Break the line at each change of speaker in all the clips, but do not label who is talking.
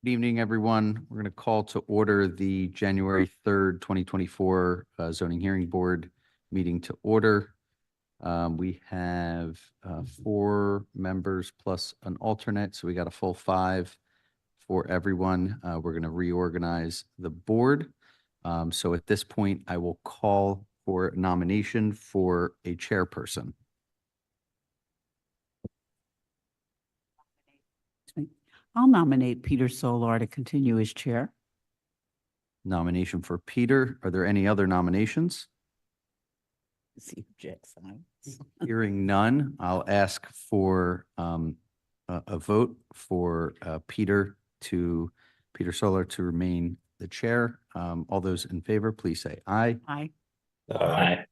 Good evening, everyone. We're going to call to order the January 3rd, 2024 zoning hearing board meeting to order. We have 4 members plus an alternate, so we got a full 5 for everyone. We're going to reorganize the board. So at this point, I will call for nomination for a chairperson.
I'll nominate Peter Solar to continue as chair.
Nomination for Peter. Are there any other nominations?
See objects.
Hearing none, I'll ask for a vote for Peter Solar to remain the chair. All those in favor, please say aye.
Aye.
Aye.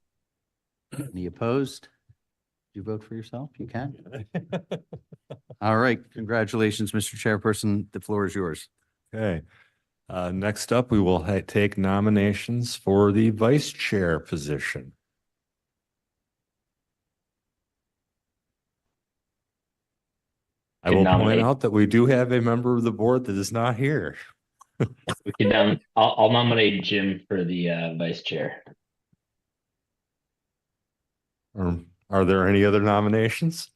Any opposed? You vote for yourself? You can. All right. Congratulations, Mr. Chairperson. The floor is yours.
Okay. Next up, we will take nominations for the vice chair position. I will point out that we do have a member of the board that is not here.
We can I'll nominate Jim for the vice chair.
Are there any other nominations?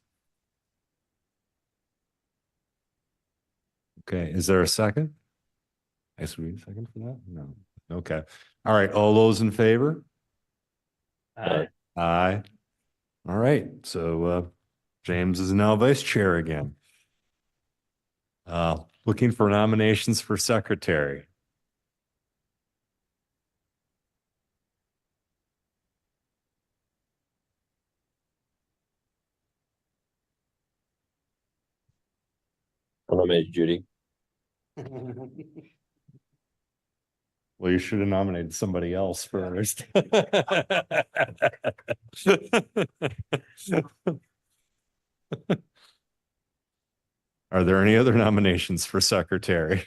Okay, is there a second? I guess we need a second for that? No. Okay. All right, all those in favor?
Aye.
Aye. All right, so James is now vice chair again. Looking for nominations for secretary.
I'll nominate Judy.
Well, you should have nominated somebody else first. Are there any other nominations for secretary?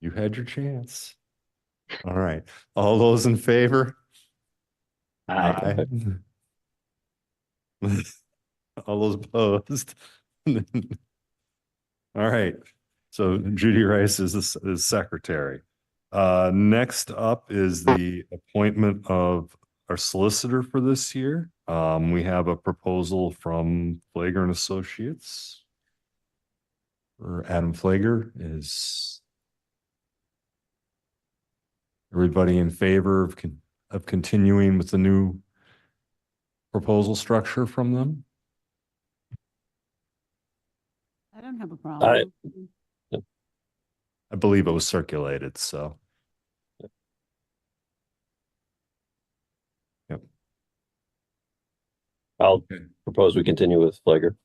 You had your chance. All right. All those in favor?
Aye.
All those opposed? All right. So Judy Rice is secretary. Next up is the appointment of our solicitor for this year. We have a proposal from Flager and Associates. Or Adam Flager. Is everybody in favor of continuing with the new proposal structure from them?
I don't have a problem.
I believe it was circulated, so. Yep.
I'll propose we continue with Flager.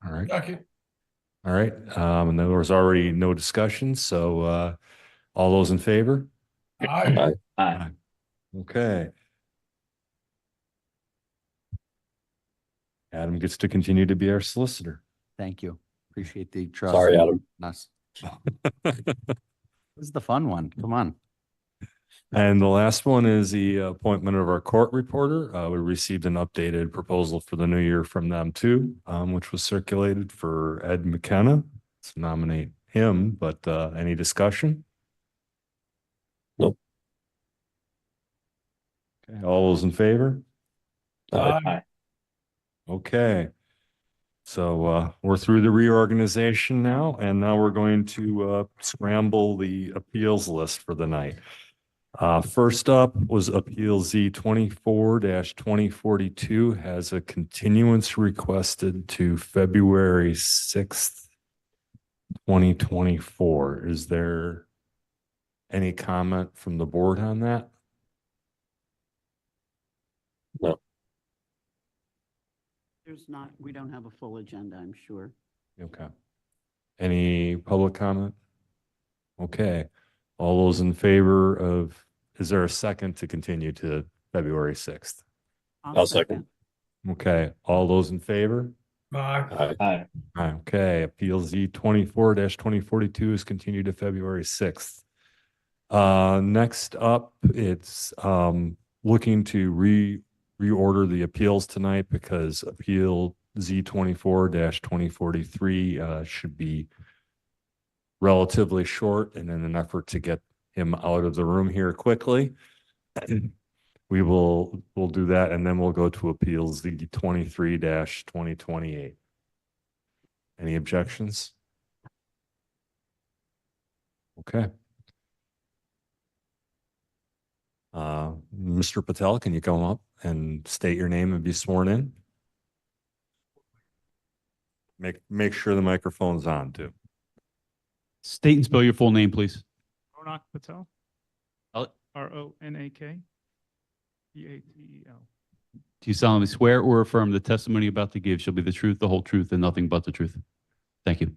All right. Okay. All right. And there was already no discussion, so all those in favor?
Aye.
Aye.
Okay. Adam gets to continue to be our solicitor.
Thank you. Appreciate the trust.
Sorry, Adam.
Us. This is the fun one. Come on.
And the last one is the appointment of our court reporter. We received an updated proposal for the new year from them too, which was circulated for Ed McKenna. Let's nominate him, but any discussion?
Nope.
Okay, all those in favor?
Aye.
Okay. So we're through the reorganization now, and now we're going to scramble the appeals list for the night. First up was Appeal Z 24-2042 has a continuance requested to February 6th, 2024. Is there any comment from the board on that?
No.
There's not, we don't have a full agenda, I'm sure.
Okay. Any public comment? Okay. All those in favor of, is there a second to continue to February 6th?
I'll second.
Okay. All those in favor?
Aye.
Aye.
Okay. Appeal Z 24-2042 is continued to February 6th. Next up, it's looking to reorder the appeals tonight because Appeal Z24-2043 should be relatively short, and in an effort to get him out of the room here quickly, we'll do that, and then we'll go to appeals Z23-2028. Any objections? Okay. Mr. Patel, can you come up and state your name and be sworn in? Make sure the microphone's on too.
State and spell your full name, please.
Ronak Patel,
Do
Ronak Patel.
you solemnly swear or affirm the testimony you're about to give shall be the truth, the whole truth, and nothing but the truth? Thank you.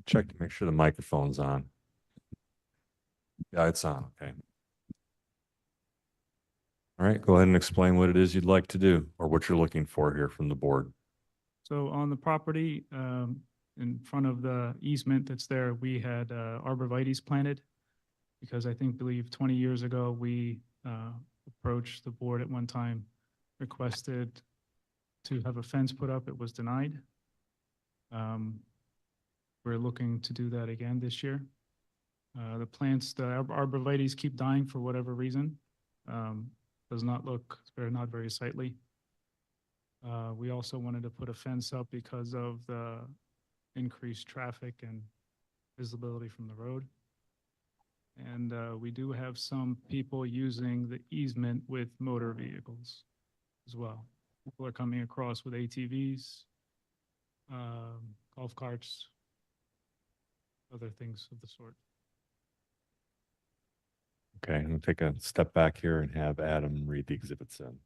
Check to make sure the microphone's on. Yeah, it's on. Okay. All right, go ahead and explain what it is you'd like to do or what you're looking for here from the board.
So on the property, in front of the easement that's there, we had arborvitae's planted because believe 20 years ago, we approached the board at one time, requested to have a fence put up. It was denied. We're looking to do that again this year. The plants, the arborvitae's keep dying for whatever reason. Does not look, not very sightly. We also wanted to put a fence up because of the increased traffic and visibility from the road. And we do have some people using the easement with motor vehicles as well. People are coming across with ATVs, golf carts, other things of the sort.
Okay, I'm gonna take a step back here and have Adam read the exhibits in.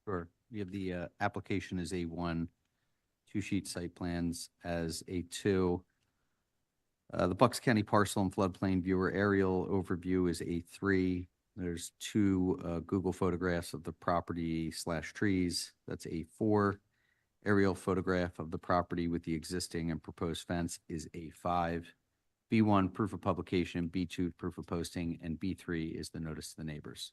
Sure. We have the application as A1, two-sheet site plans as A2. The Bucks County Parcel and Floodplain Viewer aerial overview is A3. There's two Google photographs of the property/trees. That's A4. Aerial photograph of the property with the existing and proposed fence is A5. B1, proof of publication, B2, proof of posting, and B3 is the notice to the neighbors.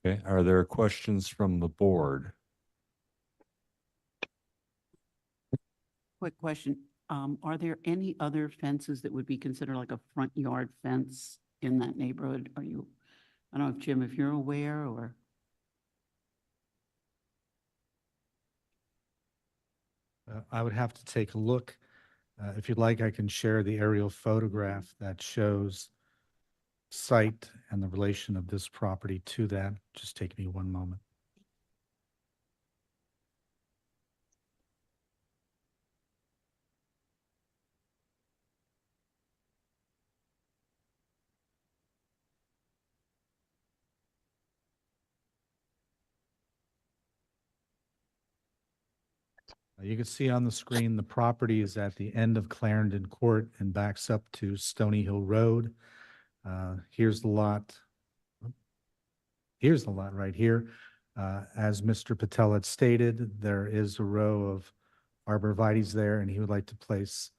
Okay, are there questions from the board?
Quick question. Are there any other fences that would be considered like a front yard fence in that neighborhood? I don't know if Jim, if you're aware or?
I would have to take a look. If you'd like, I can share the aerial photograph that shows site and the relation of this property to that. Just take me one moment. You can see on the screen, the property is at the end of Clarendon Court and backs up to Stony Hill Road. Here's the lot. Here's the lot right here. As Mr. Patel had stated, there is a row of arborvitae's there, and he would like to place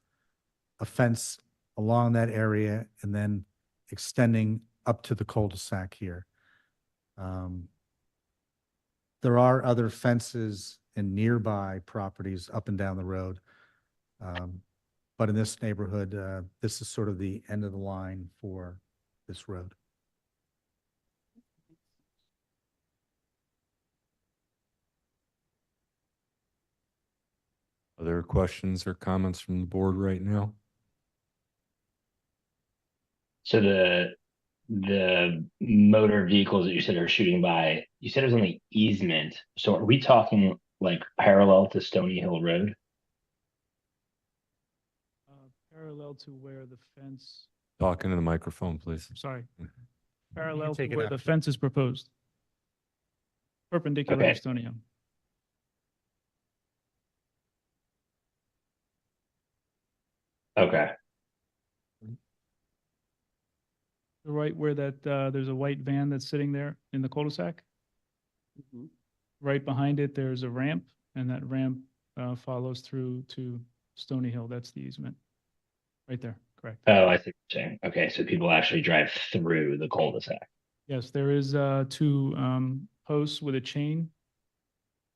a fence along that area and then extending up to the cul-de-sac here. There are other fences in nearby properties up and down the road. But in this neighborhood, this is sort of the end of the line for this road.
Are there questions or comments from the board right now?
So the motor vehicles that you said are shooting by, you said it was on the easement. So are we talking like parallel to Stony Hill Road?
Parallel to where the fence,
Talking to the microphone, please.
sorry, parallel to
take it
where the
after.
fence is proposed. Perpendicular
Okay.
to Stony Hill.
Okay.
Right where that, there's a white van that's sitting there in the cul-de-sac.
Mhm.
Right behind it, there's a ramp, and that ramp follows through to Stony Hill. That's the easement, right there. correct.
Oh, I see what you're saying. Okay, so people actually drive through the cul-de-sac.
Yes, there is two posts with a chain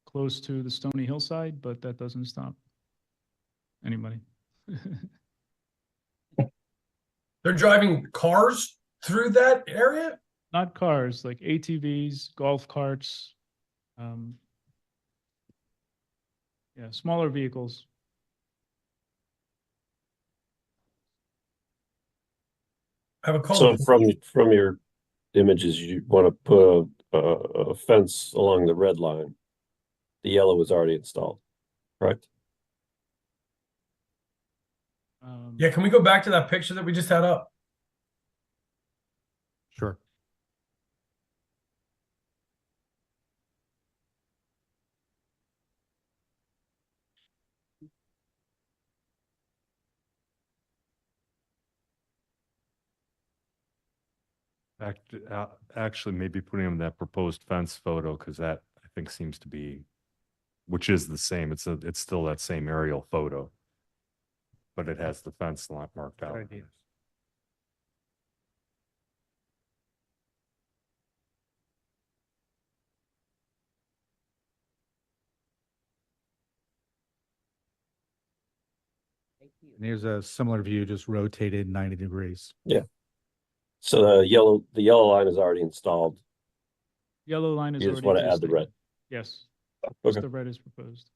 close to the Stony Hillside, but that doesn't stop anybody.
They're driving cars through that area?
Not cars, like ATVs, golf carts. um, Yeah, smaller vehicles.
I have a
So
call.
from your images, you want to put a fence along the red line. The yellow was already installed, correct?
Yeah, can we go back to that picture that we just had up?
Sure.
Actually, maybe putting in that proposed fence photo, because that I think seems to be, which is the same. It's still that same aerial photo, but it has the fence lot marked out.
And here's a similar view, just rotated 90 degrees.
So the yellow line is already installed.
Yellow line is
You just
already
want to add the
existing.
red.
Yes, just
Okay.
the red is proposed.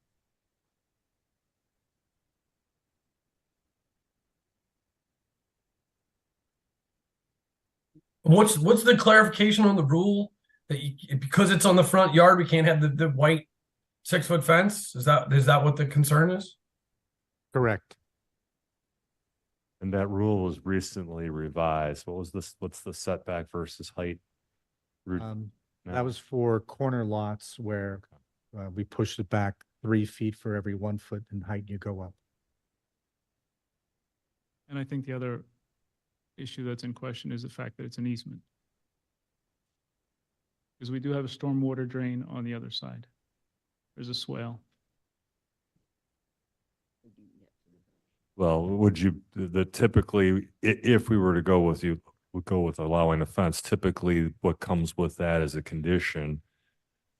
What's the clarification on the rule that because it's on the front yard, we can't have the white 6-foot fence? Is that what the concern is?
Correct.
And that rule was recently revised. What's the setback versus height? No.
That was for corner lots where we pushed it back 3 feet for every 1 foot in height you go up.
And I think the other issue that's in question is the fact that it's an easement. Because we do have a stormwater drain on the other side. There's a swale.
Well, would you, typically, if we were to go with you, would go with allowing a fence, typically what comes with that is a condition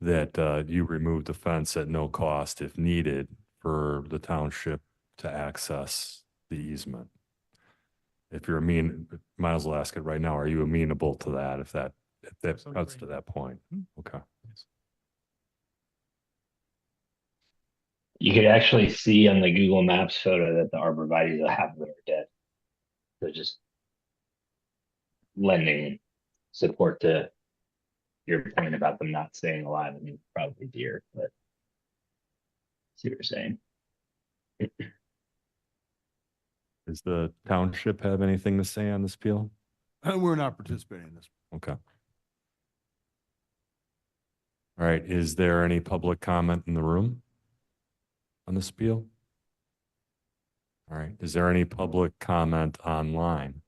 that you remove the fence at no cost if needed for the township to access the easement. If you're might as well ask it right now, are you amenable to that if that
Absolutely.
cuts to that point? Okay.
Yes.
You could actually see on the Google Maps photo that the arborvitae's half of them are dead. So just lending support to your point about them not staying alive. I mean, probably deer, but see what you're saying.
Does the township have anything to say on this appeal?
We're not participating in this.
Okay. All right, is there any public comment in the room on this appeal? All right, is there any public comment online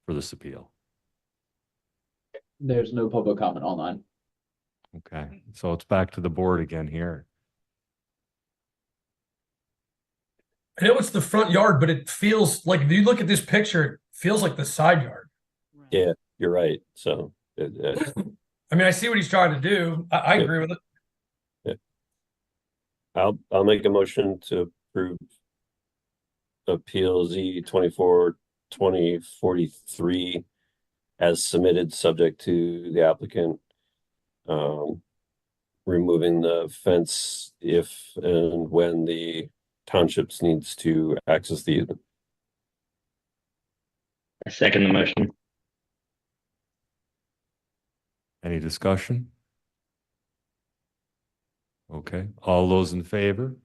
for this appeal?
There's no public comment online.
Okay, so it's back to the board again here.
I know it's the front yard, but it feels like if you look at this picture, it feels like the side yard.
Right.
Yeah, you're right. So
I mean, I see what he's trying to do. I
Yeah.
agree with it.
I'll make a motion to approve Appeal Z 24-2043 as submitted, subject to the applicant removing the fence if and when the townships needs to access the easement.
I second the motion.
Any discussion? Okay, all those in favor?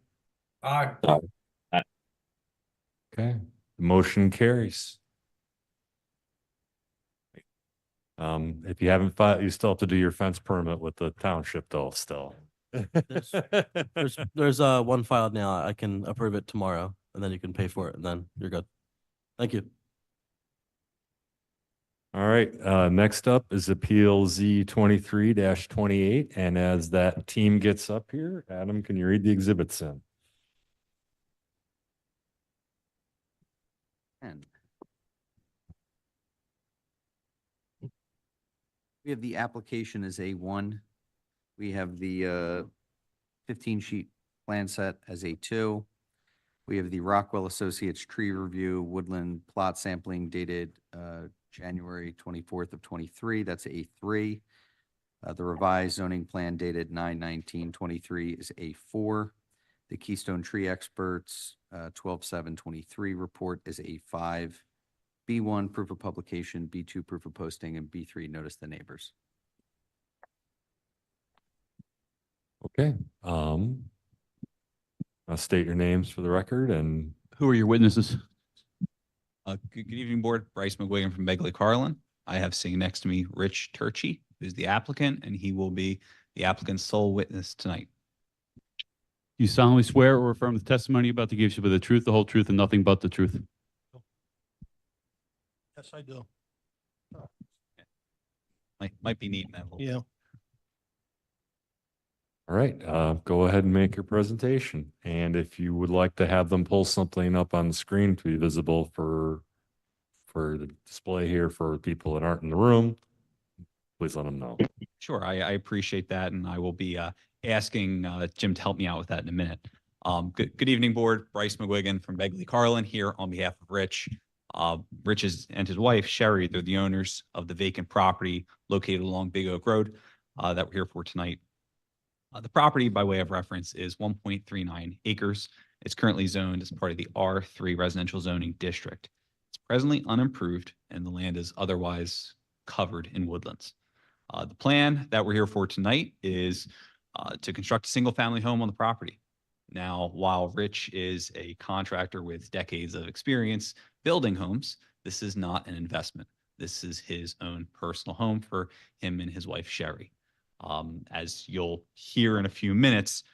I
Okay, the motion carries. If you haven't filed, you still have to do your fence permit with the township though, still.
There's one filed now. I can approve it tomorrow, and then you can pay for it, and then you're good. Thank you.
All right, next up is Appeal Z 23-28, and as that team gets up here, Adam, can you read the exhibits in?
And We have the application as A1. We have the 15-sheet plan set as A2. We have the Rockwell Associates tree review woodland plot sampling dated January 24th of 23. That's A3. The revised zoning plan dated 9/19/23 is A4. The Keystone Tree Experts 12/7/23 report is A5. B1 proof of publication, B2 proof of posting, and B3 notice the neighbors.
Okay. I'll state your names for the record and
Who are your witnesses?
Good evening, Board. Bryce McGuigan from Begley Carlin. I have sitting next to me Rich Turchi, who's the applicant, and he will be the applicant's sole witness tonight.
You solemnly swear or affirm the testimony you're about to give shall be the truth, the whole truth, and nothing but the truth.
Yes, I do.
Might be neat in that little.
Yeah.
all right, go ahead and make your presentation. And if you would like to have them pull something up on the screen to be visible for the display here for people that aren't in the room, please let them know.
Sure, I appreciate that, and I will be asking Jim to help me out with that in a minute. Good evening, Board. Bryce McGuigan from Begley Carlin here on behalf of Rich. Rich and his wife, Sherry, they're the owners of the vacant property located along Big Oak Road that we're here for tonight. The property, by way of reference, is 1.39 acres. It's currently zoned as part of the R3 residential zoning district. It's presently unimproved, and the land is otherwise covered in woodlands. The plan that we're here for tonight is to construct a single-family home on the property. Now, while Rich is a contractor with decades of experience building homes, this is not an investment. This is his own personal home for him and his wife, Sherry. As you'll hear in a few minutes,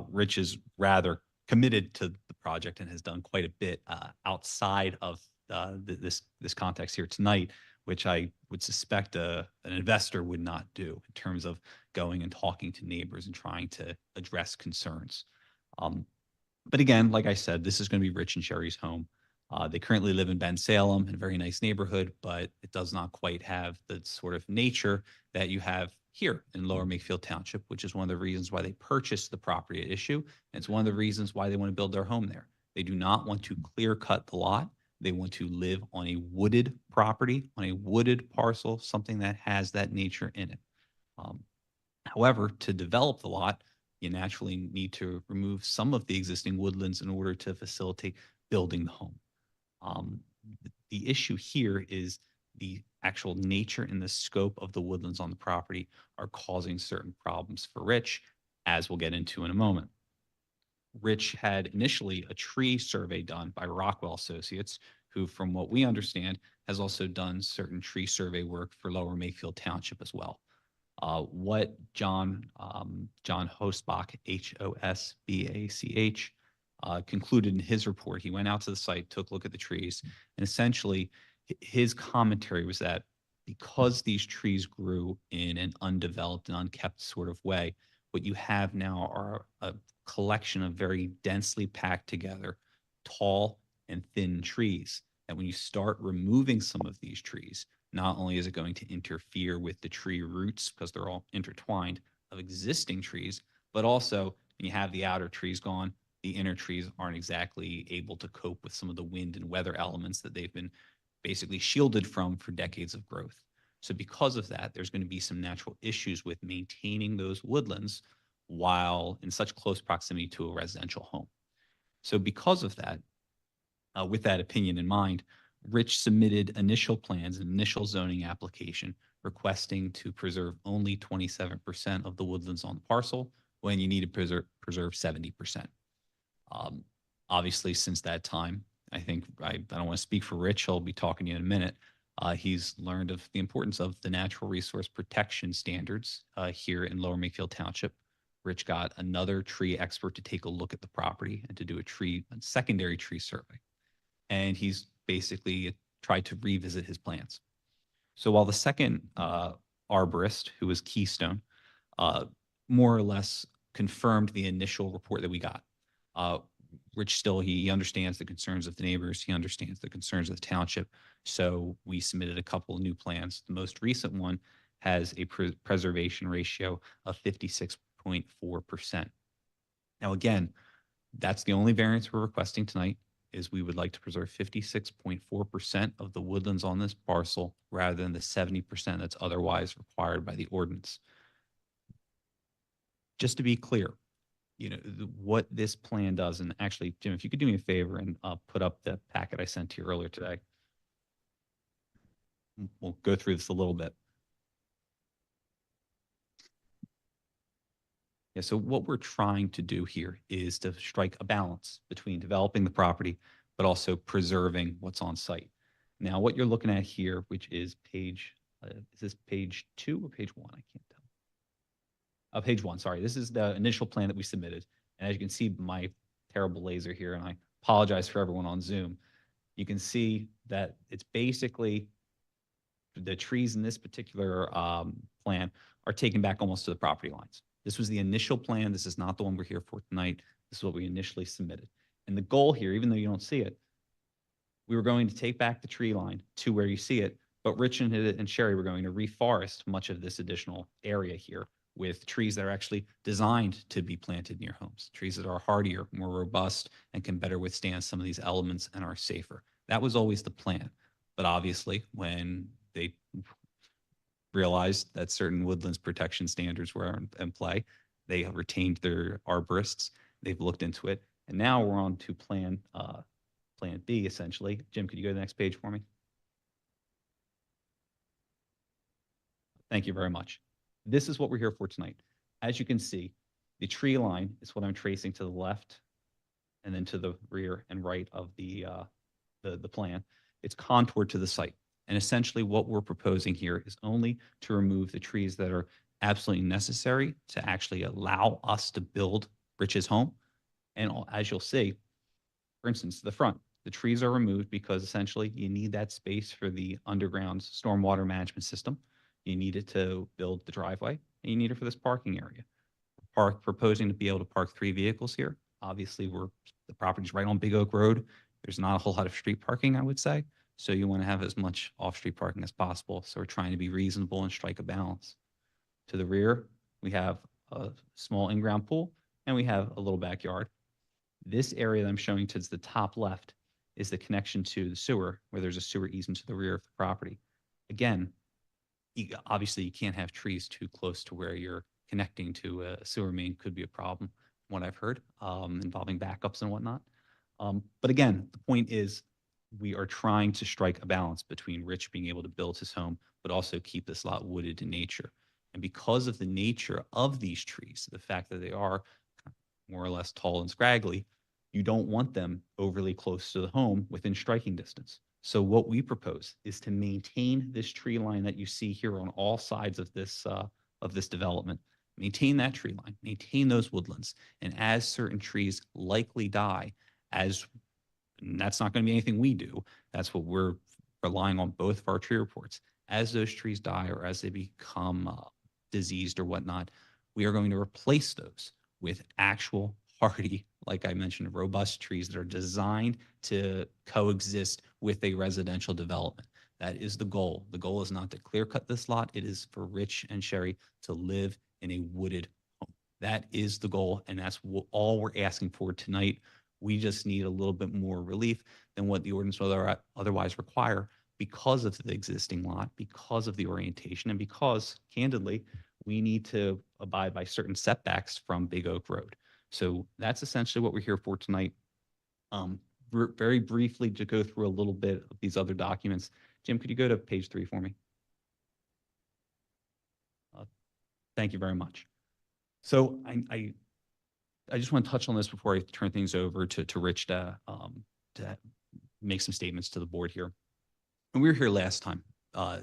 Rich is rather committed to the project and has done quite a bit outside of this context here tonight, which I would suspect an investor would not do in terms of going and talking to neighbors and trying to address concerns. But again, like I said, this is going to be Rich and Sherry's home. They currently live in Ben Salem, in a very nice neighborhood, but it does not quite have the sort of nature that you have here in Lower Makefield Township, which is one of the reasons why they purchased the property at issue. And it's one of the reasons why they want to build their home there. They do not want to clear cut the lot. They want to live on a wooded property, on a wooded parcel, something that has that nature in it. However, to develop the lot, you naturally need to remove some of the existing woodlands in order to facilitate building the home. The issue here is the actual nature and the scope of the woodlands on the property are causing certain problems for Rich, as we'll get into in a moment. Rich had initially a tree survey done by Rockwell Associates, who, from what we understand, has also done certain tree survey work for Lower Makefield Township as well. What John Hosbach, Hosbach, concluded in his report, he went out to the site, took a look at the trees, and essentially his commentary was that because these trees grew in an undeveloped and unkept sort of way, what you have now are a collection of very densely packed together, tall and thin trees. And when you start removing some of these trees, not only is it going to interfere with the tree roots because they're all intertwined of existing trees, but also when you have the outer trees gone, the inner trees aren't exactly able to cope with some of the wind and weather elements that they've been basically shielded from for decades of growth. So because of that, there's going to be some natural issues with maintaining those woodlands while in such close proximity to a residential home. So because of that, with that opinion in mind, Rich submitted initial plans, an initial zoning application requesting to preserve only 27% of the woodlands on the parcel when you need to preserve 70%. Obviously, since that time, I think I don't want to speak for Rich. He'll be talking to you in a minute. He's learned of the importance of the natural resource protection standards here in Lower Makefield Township. Rich got another tree expert to take a look at the property and to do a secondary tree survey. And he's basically tried to revisit his plans. So while the second arborist, who was Keystone, more or less confirmed the initial report that we got, Rich still, he understands the concerns of the neighbors. He understands the concerns of the township. So we submitted a couple of new plans. The most recent one has a preservation ratio of 56.4%. Now, again, that's the only variance we're requesting tonight, is we would like to preserve 56.4% of the woodlands on this parcel rather than the 70% that's otherwise required by the ordinance. Just to be clear, what this plan does, and actually, Jim, if you could do me a favor and put up the packet I sent to you earlier today. We'll go through this a little bit. Yeah, so what we're trying to do here is to strike a balance between developing the property, but also preserving what's on site. Now, what you're looking at here, which is page, is this page 2 or page 1? I can't tell. Page 1, sorry. This is the initial plan that we submitted. And as you can see, my terrible laser here, and I apologize for everyone on Zoom, you can see that it's basically the trees in this particular plan are taken back almost to the property lines. This was the initial plan. This is not the one we're here for tonight. This is what we initially submitted. And the goal here, even though you don't see it, we were going to take back the tree line to where you see it, but Rich and Sherry were going to reforest much of this additional area here with trees that are actually designed to be planted near homes, trees that are hardier, more robust, and can better withstand some of these elements and are safer. That was always the plan. But obviously, when they realized that certain woodlands protection standards were in play, they have retained their arborists. They've looked into it. And now we're on to plan B, essentially. Jim, could you go to the next page for me? Thank you very much. This is what we're here for tonight. As you can see, the tree line is what I'm tracing to the left and then to the rear and right of the plan. It's contoured to the site. And essentially what we're proposing here is only to remove the trees that are absolutely necessary to actually allow us to build Rich's home. And as you'll see, for instance, the front, the trees are removed because essentially you need that space for the underground stormwater management system. You need it to build the driveway, and you need it for this parking area. Proposing to be able to park 3 vehicles here. Obviously, the property's right on Big Oak Road. There's not a whole lot of street parking, I would say. So you want to have as much off-street parking as possible. So we're trying to be reasonable and strike a balance. To the rear, we have a small in-ground pool, and we have a little backyard. This area that I'm showing to the top left is the connection to the sewer, where there's a sewer easement to the rear of the property. Again, obviously you can't have trees too close to where you're connecting to a sewer main. Could be a problem, from what I've heard, involving backups and whatnot. But again, the point is we are trying to strike a balance between Rich being able to build his home, but also keep this lot wooded in nature. And because of the nature of these trees, the fact that they are more or less tall and scraggly, you don't want them overly close to the home within striking distance. So what we propose is to maintain this tree line that you see here on all sides of this development. Maintain that tree line, maintain those woodlands. And as certain trees likely die, and that's not going to be anything we do. That's what we're relying on both of our tree reports. As those trees die or as they become diseased or whatnot, we are going to replace those with actual hardy, like I mentioned, robust trees that are designed to coexist with a residential development. That is the goal. The goal is not to clear cut this lot. It is for Rich and Sherry to live in a wooded home. That is the goal, and that's all we're asking for tonight. We just need a little bit more relief than what the ordinance would otherwise require because of the existing lot, because of the orientation, and because, candidly, we need to abide by certain setbacks from Big Oak Road. So that's essentially what we're here for tonight. Very briefly to go through a little bit of these other documents. Jim, could you go to page 3 for me? Thank you very much. So I just want to touch on this before I turn things over to Rich to make some statements to the board here. When we were here last time,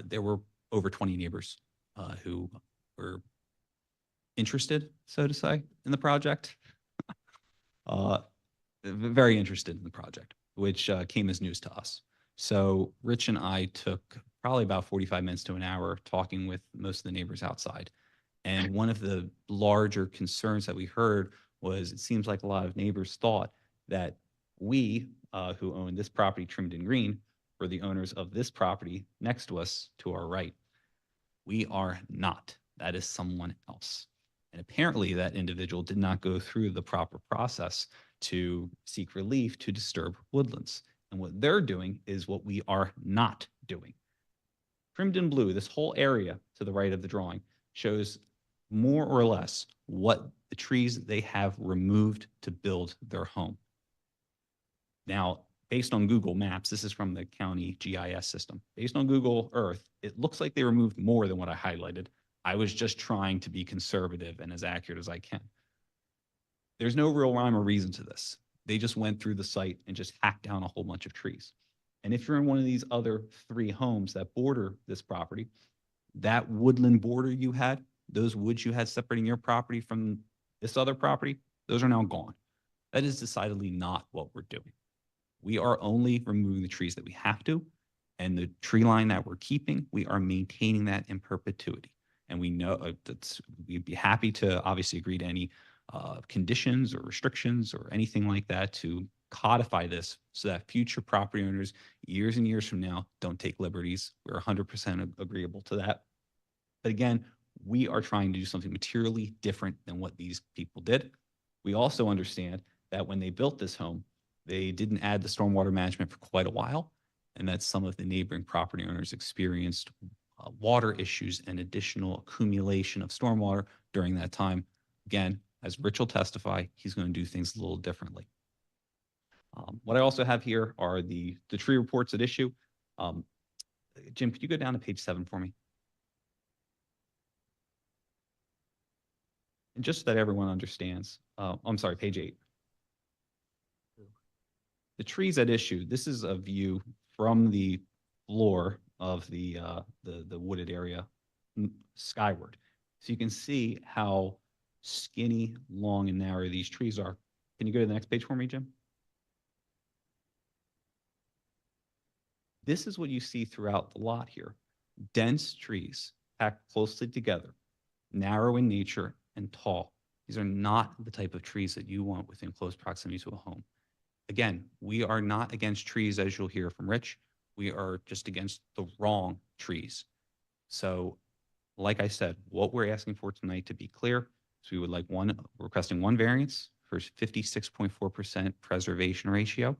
there were over 20 neighbors who were interested, so to say, in the project. Very interested in the project, which came as news to us. So Rich and I took probably about 45 minutes to an hour talking with most of the neighbors outside. And one of the larger concerns that we heard was it seems like a lot of neighbors thought that we, who own this property trimmed in green, were the owners of this property next to us to our right. We are not. That is someone else. And apparently that individual did not go through the proper process to seek relief to disturb woodlands. And what they're doing is what we are not doing. Trimmed in blue, this whole area to the right of the drawing shows more or less what the trees they have removed to build their home. Now, based on Google Maps, this is from the county GIS system. Based on Google Earth, it looks like they removed more than what I highlighted. I was just trying to be conservative and as accurate as I can. There's no real rhyme or reason to this. They just went through the site and just hacked down a whole bunch of trees. And if you're in one of these other 3 homes that border this property, that woodland border you had, those woods you had separating your property from this other property, those are now gone. That is decidedly not what we're doing. We are only removing the trees that we have to, and the tree line that we're keeping, we are maintaining that in perpetuity. And we know we'd be happy to obviously agree to any conditions or restrictions or anything like that to codify this so that future property owners years and years from now don't take liberties. We're 100% agreeable to that. But again, we are trying to do something materially different than what these people did. We also understand that when they built this home, they didn't add the stormwater management for quite a while, and that some of the neighboring property owners experienced water issues and additional accumulation of stormwater during that time. Again, as Rich will testify, he's going to do things a little differently. What I also have here are the tree reports at issue. Jim, could you go down to page 7 for me? And just so that everyone understands, I'm sorry, page 8. The trees at issue, this is a view from the floor of the wooded area skyward. So you can see how skinny, long, and narrow these trees are. Can you go to the next page for me, Jim? This is what you see throughout the lot here. Dense trees packed closely together, narrow in nature and tall. These are not the type of trees that you want within close proximity to a home. Again, we are not against trees, as you'll hear from Rich. We are just against the wrong trees. So, like I said, what we're asking for tonight, to be clear, is we would like requesting one variance for 56.4% preservation ratio.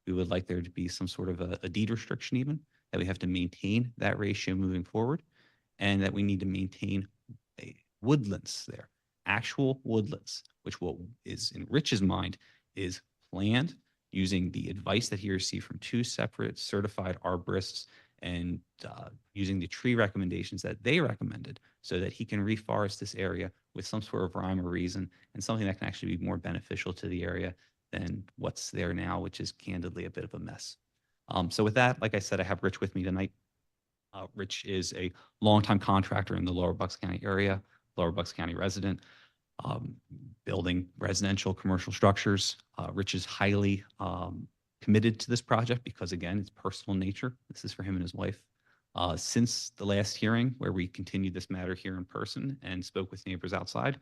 We would like there to be some sort of a deed restriction even, that we have to maintain that ratio moving forward, and that we need to maintain woodlands there, actual woodlands, which what is in Rich's mind is planned using the advice that he received from 2 separate certified arborists and using the tree recommendations that they recommended so that he can reforest this area with some sort of rhyme or reason and something that can actually be more beneficial to the area than what's there now, which is candidly a bit of a mess. So with that, like I said, I have Rich with me tonight. Rich is a longtime contractor in the Lower Bucks County area, Lower Bucks County resident, building residential commercial structures. Rich is highly committed to this project because, again, it's personal in nature. This is for him and his wife. Since the last hearing where we continued this matter here in person and spoke with neighbors outside,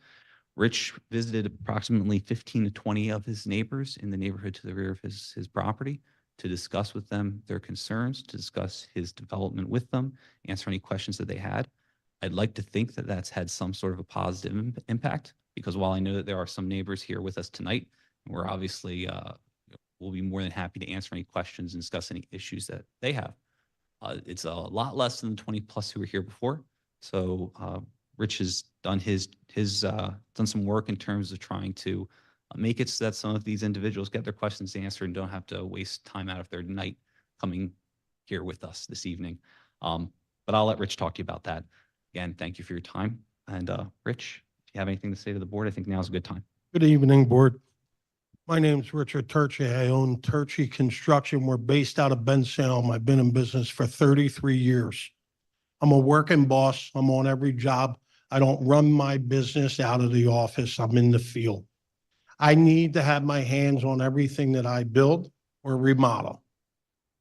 Rich visited approximately 15 to 20 of his neighbors in the neighborhood to the rear of his property to discuss with them their concerns, to discuss his development with them, answer any questions that they had. I'd like to think that that's had some sort of a positive impact, because while I know that there are some neighbors here with us tonight, we're obviously, we'll be more than happy to answer any questions and discuss any issues that they have. It's a lot less than the 20 plus who were here before. So Rich has done done some work in terms of trying to make it so that some of these individuals get their questions answered and don't have to waste time out of their night coming here with us this evening. But I'll let Rich talk to you about that. Again, thank you for your time. And Rich, if you have anything to say to the board, I think now's a good time.
Good evening, board. My name's Richard Turchi. I own Turchi Construction. We're based out of Bensalem. I've been in business for 33 years. I'm a working boss. I'm on every job. I don't run my business out of the office. I'm in the field. I need to have my hands on everything that I build or remodel.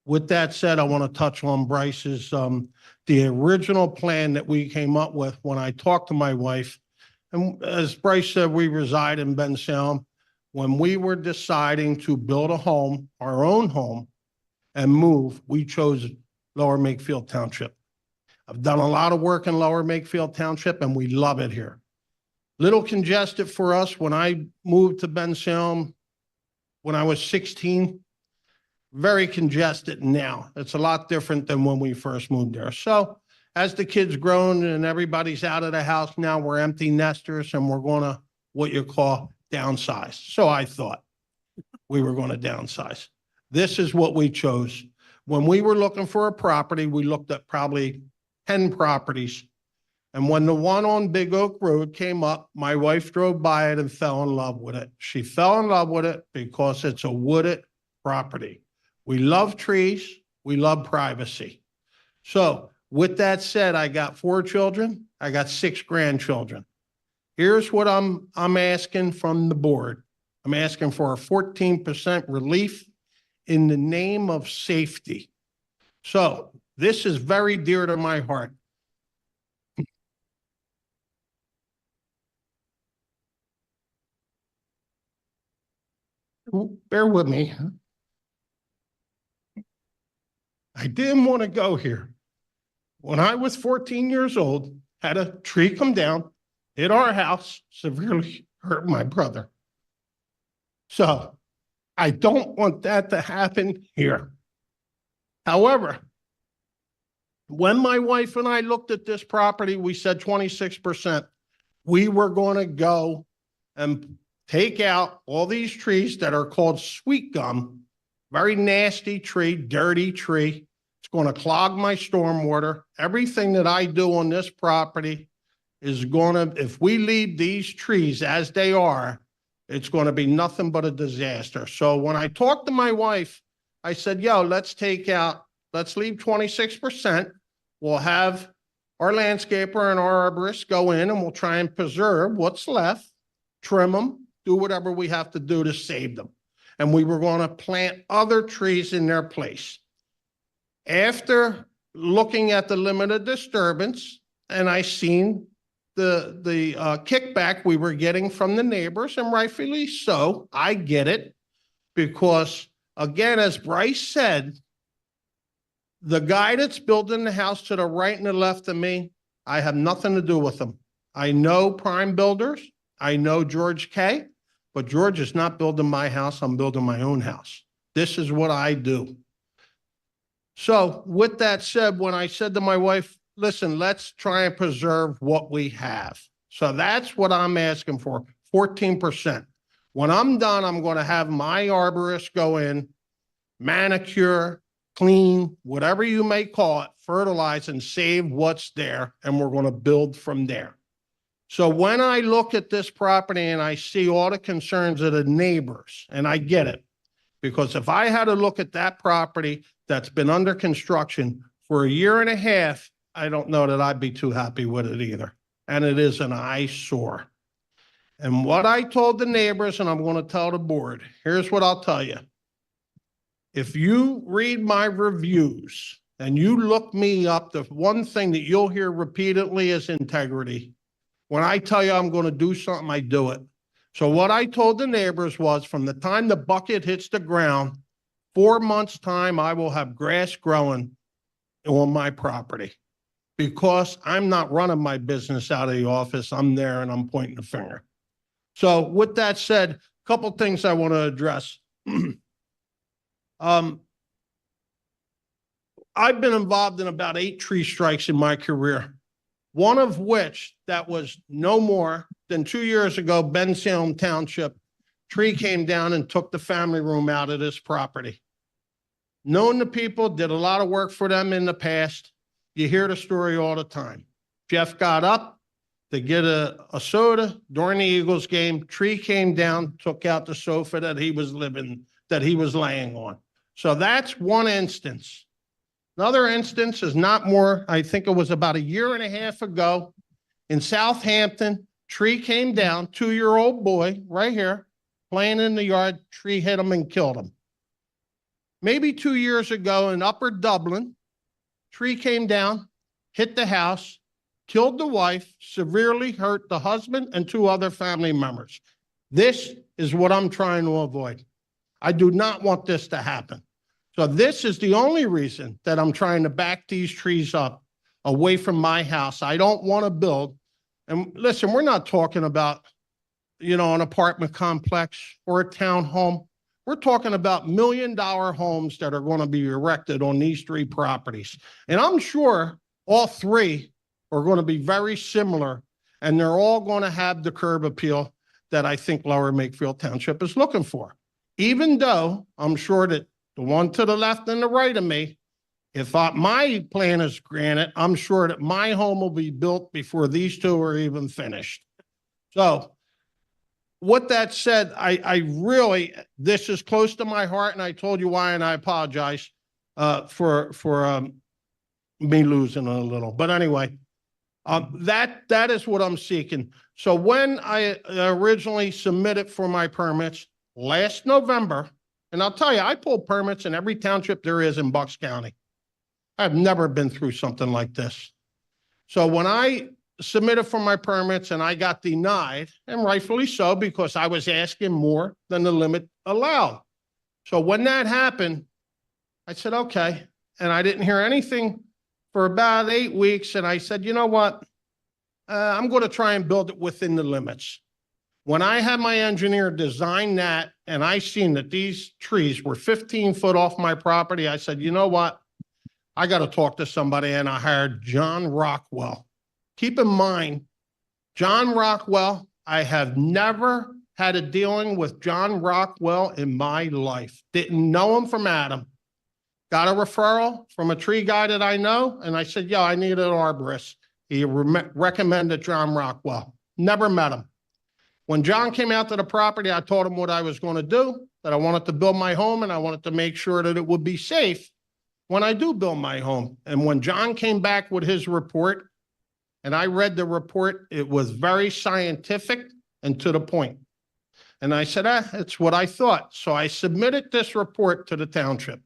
With that said, I want to touch on Bryce's, the original plan that we came up with when I talked to my wife. And as Bryce said, we reside in Bensalem. When we were deciding to build a home, our own home, and move, we chose Lower Makefield Township. I've done a lot of work in Lower Makefield Township and we love it here. Little congested for us when I moved to Bensalem when I was 16. Very congested now. It's a lot different than when we first moved there. So as the kids grown and everybody's out of the house now, we're empty nesters and we're gonna, what you call, downsize. So I thought we were gonna downsize. This is what we chose. When we were looking for a property, we looked at probably 10 properties. And when the one on Big Oak Road came up, my wife drove by it and fell in love with it. She fell in love with it because it's a wooded property. We love trees. We love privacy. So with that said, I got 4 children. I got 6 grandchildren. Here's what I'm asking from the board. I'm asking for a 14% relief in the name of safety. So this is very dear to my heart. Bear with me. I didn't want to go here. When I was 14 years old, had a tree come down, hit our house, severely hurt my brother. So I don't want that to happen here. However, when my wife and I looked at this property, we said 26%. We were going to go and take out all these trees that are called sweet gum, very nasty tree, dirty tree. It's going to clog my stormwater. Everything that I do on this property is going to, if we leave these trees as they are, it's going to be nothing but a disaster. So when I talked to my wife, I said, yo, let's leave 26%. We'll have our landscaper and our arborist go in and we'll try and preserve what's left, trim them, do whatever we have to do to save them. And we were going to plant other trees in their place. After looking at the limit of disturbance, and I seen the kickback we were getting from the neighbors, and rightfully so, I get it. Because again, as Bryce said, the guy that's building the house to the right and the left of me, I have nothing to do with them. I know Prime Builders. I know George K., but George is not building my house. I'm building my own house. This is what I do. So with that said, when I said to my wife, listen, let's try and preserve what we have. So that's what I'm asking for, 14%. When I'm done, I'm going to have my arborist go in, manicure, clean, whatever you may call it, fertilize and save what's there, and we're going to build from there. So when I look at this property and I see all the concerns of the neighbors, and I get it, because if I had to look at that property that's been under construction for a year and a half, I don't know that I'd be too happy with it either. And it is an eyesore. And what I told the neighbors, and I'm going to tell the board, here's what I'll tell you. If you read my reviews and you look me up, the one thing that you'll hear repeatedly is integrity. When I tell you I'm going to do something, I do it. So what I told the neighbors was from the time the bucket hits the ground, 4 months' time, I will have grass growing on my property because I'm not running my business out of the office. I'm there and I'm pointing the finger. So with that said, a couple things I want to address. I've been involved in about 8 tree strikes in my career. One of which that was no more than 2 years ago, Makefield Township, tree came down and took the family room out of this property. Known the people, did a lot of work for them in the past. You hear the story all the time. Jeff got up to get a soda during the Eagles game. Tree came down, took out the sofa that he was laying on. So that's one instance. Another instance is not more, I think it was about a year and a half ago in Southampton, tree came down, 2-year-old boy right here playing in the yard, tree hit him and killed him. Maybe 2 years ago in Upper Dublin, tree came down, hit the house, killed the wife, severely hurt the husband and 2 other family members. This is what I'm trying to avoid. I do not want this to happen. So this is the only reason that I'm trying to back these trees up away from my house. I don't want to build. And listen, we're not talking about, an apartment complex or a townhome. We're talking about $1 million homes that are going to be erected on these three properties. And I'm sure all three are going to be very similar, and they're all going to have the curb appeal that I think Lower Makefield Township is looking for. Even though I'm sure that the one to the left and the right of me, if my plan is granted, I'm sure that my home will be built before these two are even finished. So with that said, I really, this is close to my heart, and I told you why, and I apologize for me losing a little. But anyway, that is what I'm seeking. So when I originally submitted for my permits last November, and I'll tell you, I pulled permits in every township there is in Bucks County. I've never been through something like this. So when I submitted for my permits and I got denied, and rightfully so, because I was asking more than the limit allowed. So when that happened, I said, okay. And I didn't hear anything for about 8 weeks. And I said, you know what? I'm going to try and build it within the limits. When I had my engineer design that and I seen that these trees were 15 foot off my property, I said, you know what? I got to talk to somebody, and I hired John Rockwell. Keep in mind, John Rockwell, I have never had a dealing with John Rockwell in my life. Didn't know him from Adam. Got a referral from a tree guy that I know, and I said, yeah, I need an arborist. He recommended John Rockwell. Never met him. When John came out to the property, I told him what I was going to do, that I wanted to build my home, and I wanted to make sure that it would be safe when I do build my home. And when John came back with his report, and I read the report, it was very scientific and to the point. And I said, it's what I thought. So I submitted this report to the township.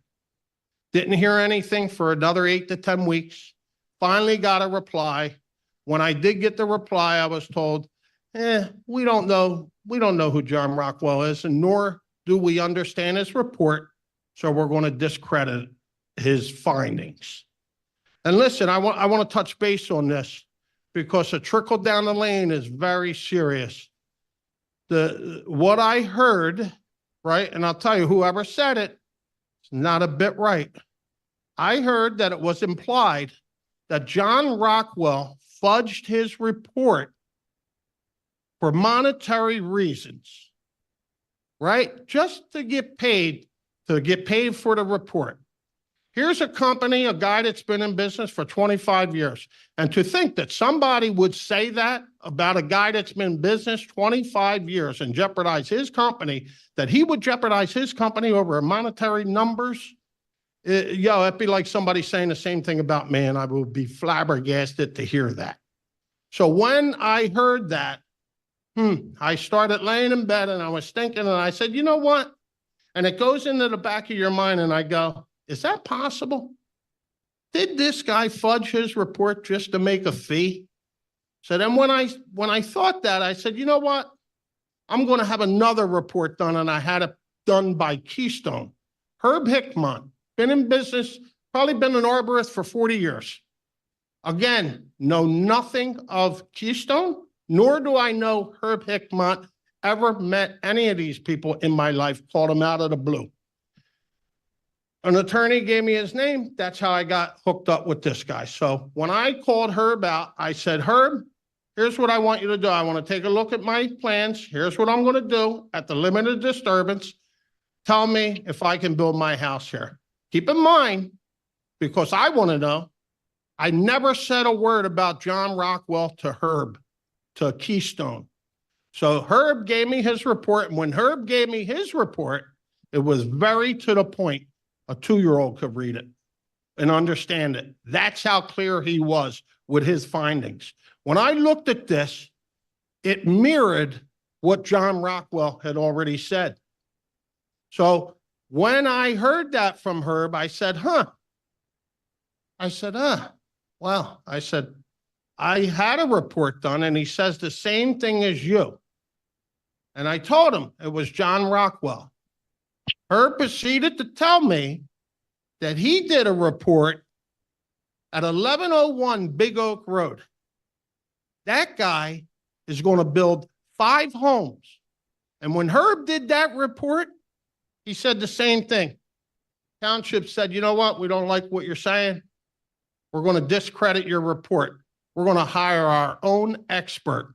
Didn't hear anything for another 8 to 10 weeks. Finally got a reply. When I did get the reply, I was told, we don't know who John Rockwell is, and nor do we understand his report. So we're going to discredit his findings. And listen, I want to touch base on this, because a trickle down the lane is very serious. What I heard, right, and I'll tell you, whoever said it, it's not a bit right. I heard that it was implied that John Rockwell fudged his report for monetary reasons, right? Just to get paid for the report. Here's a company, a guy that's been in business for 25 years. And to think that somebody would say that about a guy that's been in business 25 years and jeopardize his company, that he would jeopardize his company over monetary numbers, it'd be like somebody saying the same thing about me, and I would be flabbergasted to hear that. So when I heard that, I started laying in bed and I was thinking, and I said, you know what? And it goes into the back of your mind, and I go, is that possible? Did this guy fudge his report just to make a fee? So then when I thought that, I said, you know what? I'm going to have another report done, and I had it done by Keystone. Herb Hickmont, been in business, probably been an arborist for 40 years. Again, know nothing of Keystone, nor do I know Herb Hickmont. Ever met any of these people in my life, called them out of the blue. An attorney gave me his name. That's how I got hooked up with this guy. So when I called Herb out, I said, Herb, here's what I want you to do. I want to take a look at my plans. Here's what I'm going to do at the limit of disturbance. Tell me if I can build my house here. Keep in mind, because I want to know, I never said a word about John Rockwell to Herb, to Keystone. So Herb gave me his report. And when Herb gave me his report, it was very to the point. A 2-year-old could read it and understand it. That's how clear he was with his findings. When I looked at this, it mirrored what John Rockwell had already said. So when I heard that from Herb, I said, wow. I said, I had a report done, and he says the same thing as you. And I told him it was John Rockwell. Herb proceeded to tell me that he did a report at 1101 Big Oak Road. That guy is going to build 5 homes. And when Herb did that report, he said the same thing. Township said, you know what? We don't like what you're saying. We're going to discredit your report. We're going to hire our own expert.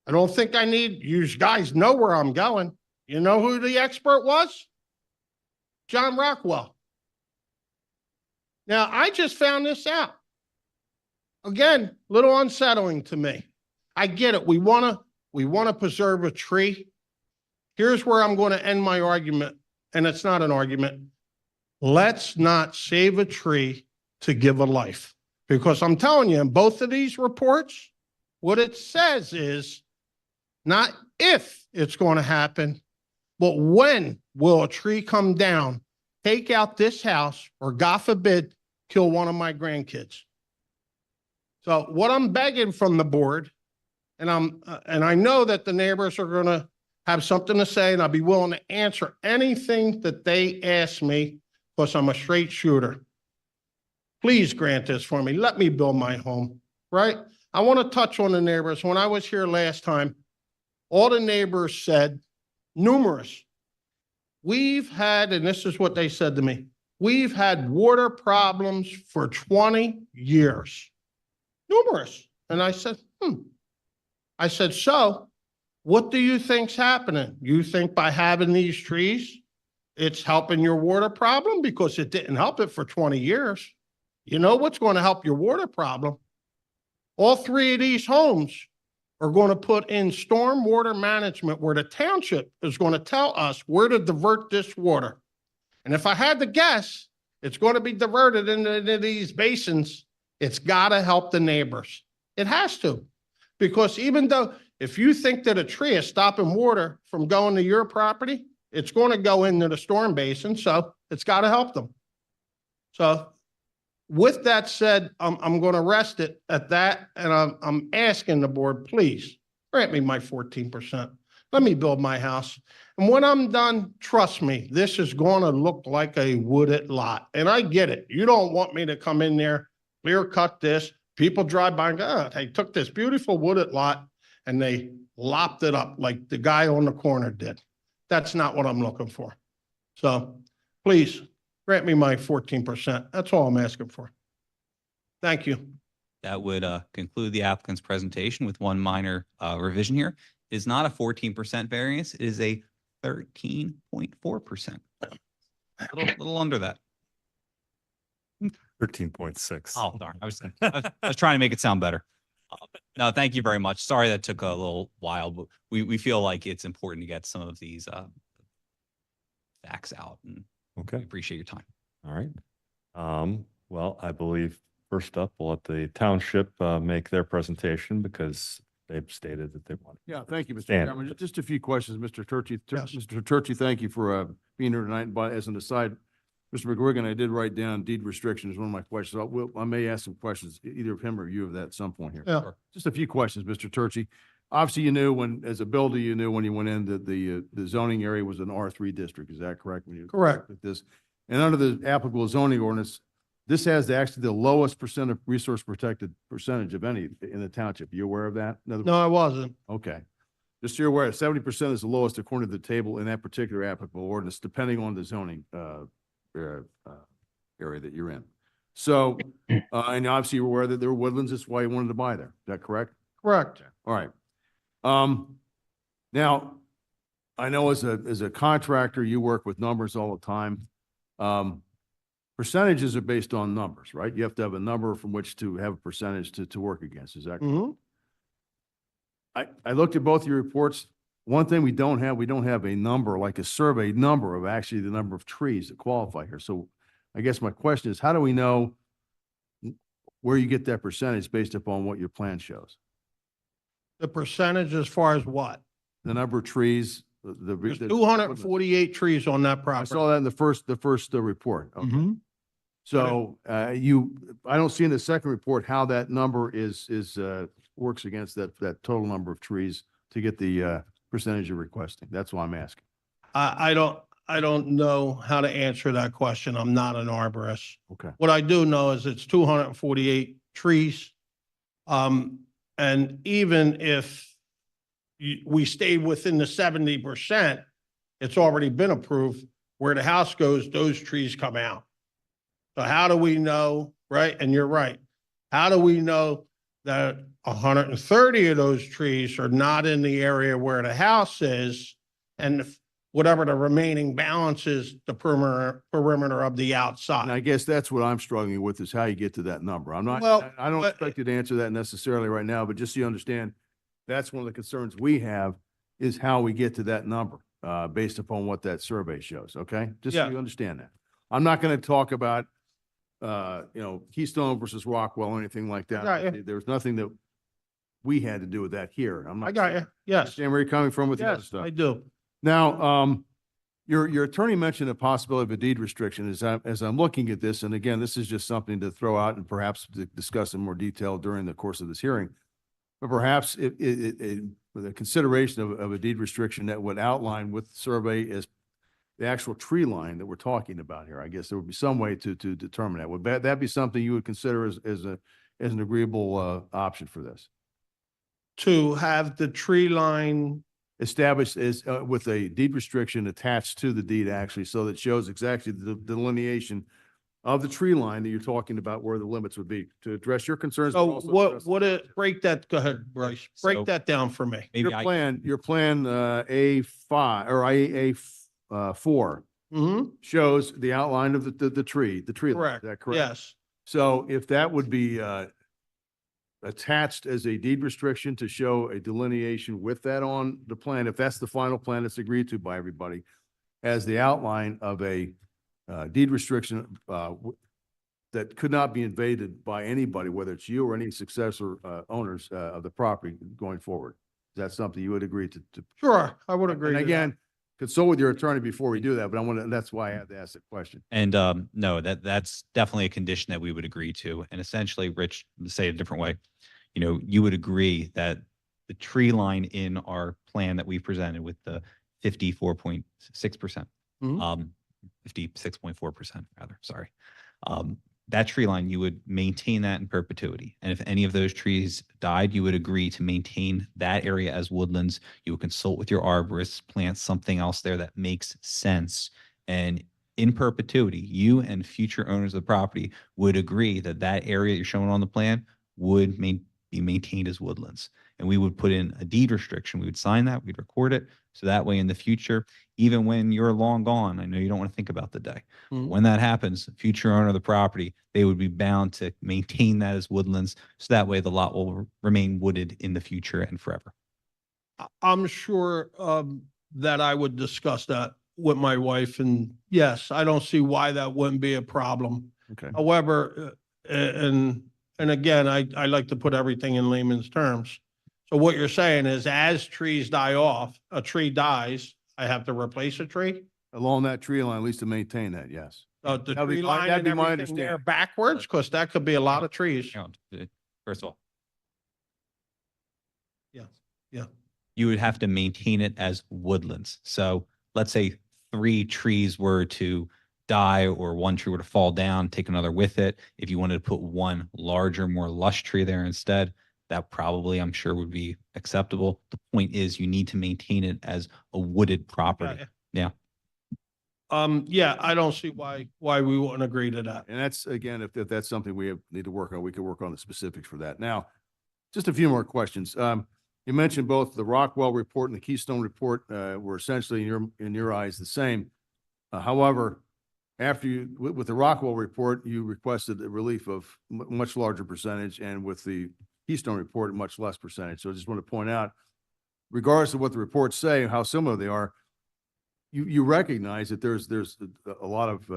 I don't think I need, you guys know where I'm going. You know who the expert was? John Rockwell. Now, I just found this out. Again, a little unsettling to me. I get it. We want to preserve a tree. Here's where I'm going to end my argument, and it's not an argument. Let's not save a tree to give a life. Because I'm telling you, in both of these reports, what it says is not if it's going to happen, but when will a tree come down, take out this house, or God forbid, kill one of my grandkids. So what I'm begging from the board, and I know that the neighbors are going to have something to say, and I'll be willing to answer anything that they ask me, because I'm a straight shooter. Please grant this for me. Let me build my home, right? I want to touch on the neighbors. When I was here last time, all the neighbors said, numerous, we've had, and this is what they said to me, we've had water problems for 20 years. Numerous. And I said, I said, so what do you think's happening? You think by having these trees, it's helping your water problem? Because it didn't help it for 20 years. You know what's going to help your water problem? All 3 of these homes are going to put in storm water management, where the township is going to tell us where to divert this water. And if I had to guess, it's going to be diverted into these basins. It's got to help the neighbors. It has to. Because even though, if you think that a tree is stopping water from going to your property, it's going to go into the storm basin, so it's got to help them. So with that said, I'm going to rest it at that, and I'm asking the board, please grant me my 14%. Let me build my house. And when I'm done, trust me, this is going to look like a wooded lot. And I get it. You don't want me to come in there, clear cut this. People drive by and go, oh, they took this beautiful wooded lot and they lopped it up like the guy on the corner did. That's not what I'm looking for. So please grant me my 14%. That's all I'm asking for. Thank you.
That would conclude the applicant's presentation with one minor revision here. It is not a 14% variance. It is a 13.4%. Little under that.
13.6.
Oh, darn. I was trying to make it sound better. No, thank you very much. Sorry that took a little while, but we feel like it's important to get some of these facts out, and
Okay.
appreciate your time.
All right. Well, I believe first up, we'll let the township make their presentation, because they've stated that they want.
Yeah, thank you, Mr.
Standard.
Chairman. Just a few questions, Mr. Turchi.
Yes.
Mr. Turchi, thank you for being here tonight. But as an aside, Mr. McGuigan, I did write down deed restrictions, one of my questions. I may ask some questions, either of him or you of that at some point here.
Yeah.
Just a few questions, Mr. Turchi. Obviously, you knew when, as a builder, you knew when you went in that the zoning area was an R3 district. Is that correct? When you
Correct.
looked at this, and under the applicable zoning ordinance, this has actually the lowest percent of resource protected percentage of any in the township. You aware of that?
No, I wasn't.
Okay. Just so you're aware, 70% is the lowest according to the table in that particular applicable ordinance, depending on the zoning area that you're in. So, and obviously you're aware that there were woodlands. That's why you wanted to buy there. Is that correct?
Correct.
All right. Now, I know as a contractor, you work with numbers all the time. Percentages are based on numbers, right? You have to have a number from which to have a percentage to work against. Is that correct?
Mm-hmm.
I looked at both your reports. One thing we don't have a number, like a survey number of actually the number of trees that qualify here. So I guess my question is, how do we know where you get that percentage based upon what your plan shows?
The percentage as far as what?
The number of trees,
There's 248 trees on that
I
property.
saw that in the first report. Okay.
Mhm.
So, I don't see in the second report how that number works against that total number of trees to get the percentage you're requesting. That's why I'm asking.
I I don't know how to answer that question. I'm not an arborist.
Okay.
What I do know is it's 248 trees. And even if we stayed within the 70%, it's already been approved. Where the house goes, those trees come out. So how do we know, right? And you're right. How do we know that 130 of those trees are not in the area where the house is? And whatever the remaining balance is, the perimeter of the
And
outside.
I guess that's what I'm struggling with is how you get to that number. I'm not,
Well,
I don't
but-
expect you to answer that necessarily right now, but just so you understand, that's one of the concerns we have is how we get to that number, based upon what that survey shows, okay? Just so
Yeah.
you understand that. I'm not going to talk about, Keystone versus Rockwell or anything like that.
got you.
There's nothing that we had to do with that here. I'm not.
I got you. Yes.
Understand where you're coming from with the other
Yes,
stuff.
I do.
Now, your attorney mentioned a possibility of a deed restriction as I'm looking at this, and again, this is just something to throw out and perhaps to discuss in more detail during the course of this hearing. But perhaps with a consideration of a deed restriction that would outline with the survey as the actual tree line that we're talking about here. I guess there would be some way to determine that. Would that be something you would consider as an agreeable option for this?
To have the tree line,
Established as with a deed restriction attached to the deed actually, so that shows exactly the delineation of the tree line that you're talking about where the limits would be to address your concerns. but
so
also address-
break that, go ahead, Bryce, break
So-
that down for me.
Maybe
Your plan, A5 or A4
Mm-hmm,
shows the outline of the tree line.
correct.
Is that correct?
Yes,
So if that would be attached as a deed restriction to show a delineation with that on the plan, if that's the final plan that's agreed to by everybody, as the outline of a deed restriction that could not be invaded by anybody, whether it's you or any successor owners of the property going forward. Is that something you would agree to?
sure, I would agree
And
to that.
again, consult with your attorney before we do that, but I want to, that's why I had to ask the question.
And no, that's definitely a condition that we would agree to. And essentially, Rich, to say it a different way, you would agree that the tree line in our plan that we presented with the 54.6%,
Mhm.
56.4% rather, sorry. That tree line, you would maintain that in perpetuity. And if any of those trees died, you would agree to maintain that area as woodlands. You would consult with your arborist, plant something else there that makes sense. And in perpetuity, you and future owners of the property would agree that that area you're showing on the plan would be maintained as woodlands. And we would put in a deed restriction. We would sign that, we'd record it. So that way in the future, even when you're long gone, I know you don't want to think about the day.
Mhm.
When that happens, future owner of the property, they would be bound to maintain that as woodlands. So that way the lot will remain wooded in the future and forever.
I'm sure that I would discuss that with my wife, and yes, I don't see why that wouldn't be a problem.
Okay.
However, and again, I like to put everything in layman's terms. So what you're saying is as trees die off, a tree dies, I have to replace a tree?
Along that tree line, at least to maintain that, yes.
The
That'd be
tree
my-
line
that'd
and
be my
everything there
understanding.
backwards? Because that could be a lot of trees.
First of all,
Yeah, yeah.
you would have to maintain it as woodlands. So let's say 3 trees were to die or 1 tree were to fall down, take another with it. If you wanted to put 1 larger, more lush tree there instead, that probably, I'm sure, would be acceptable. The point is you need to maintain it as a wooded property. Yeah.
Yeah, I don't see why we wouldn't agree to that.
And that's, again, if that's something need to work on, we could work on the specifics for that. Now, just a few more questions. You mentioned both the Rockwell report and the Keystone report were essentially in your eyes the same. However, after with the Rockwell report, you requested a relief of much larger percentage, and with the Keystone report, a much less percentage. So I just want to point out, regardless of what the reports say, how similar they are, you recognize that there's a lot of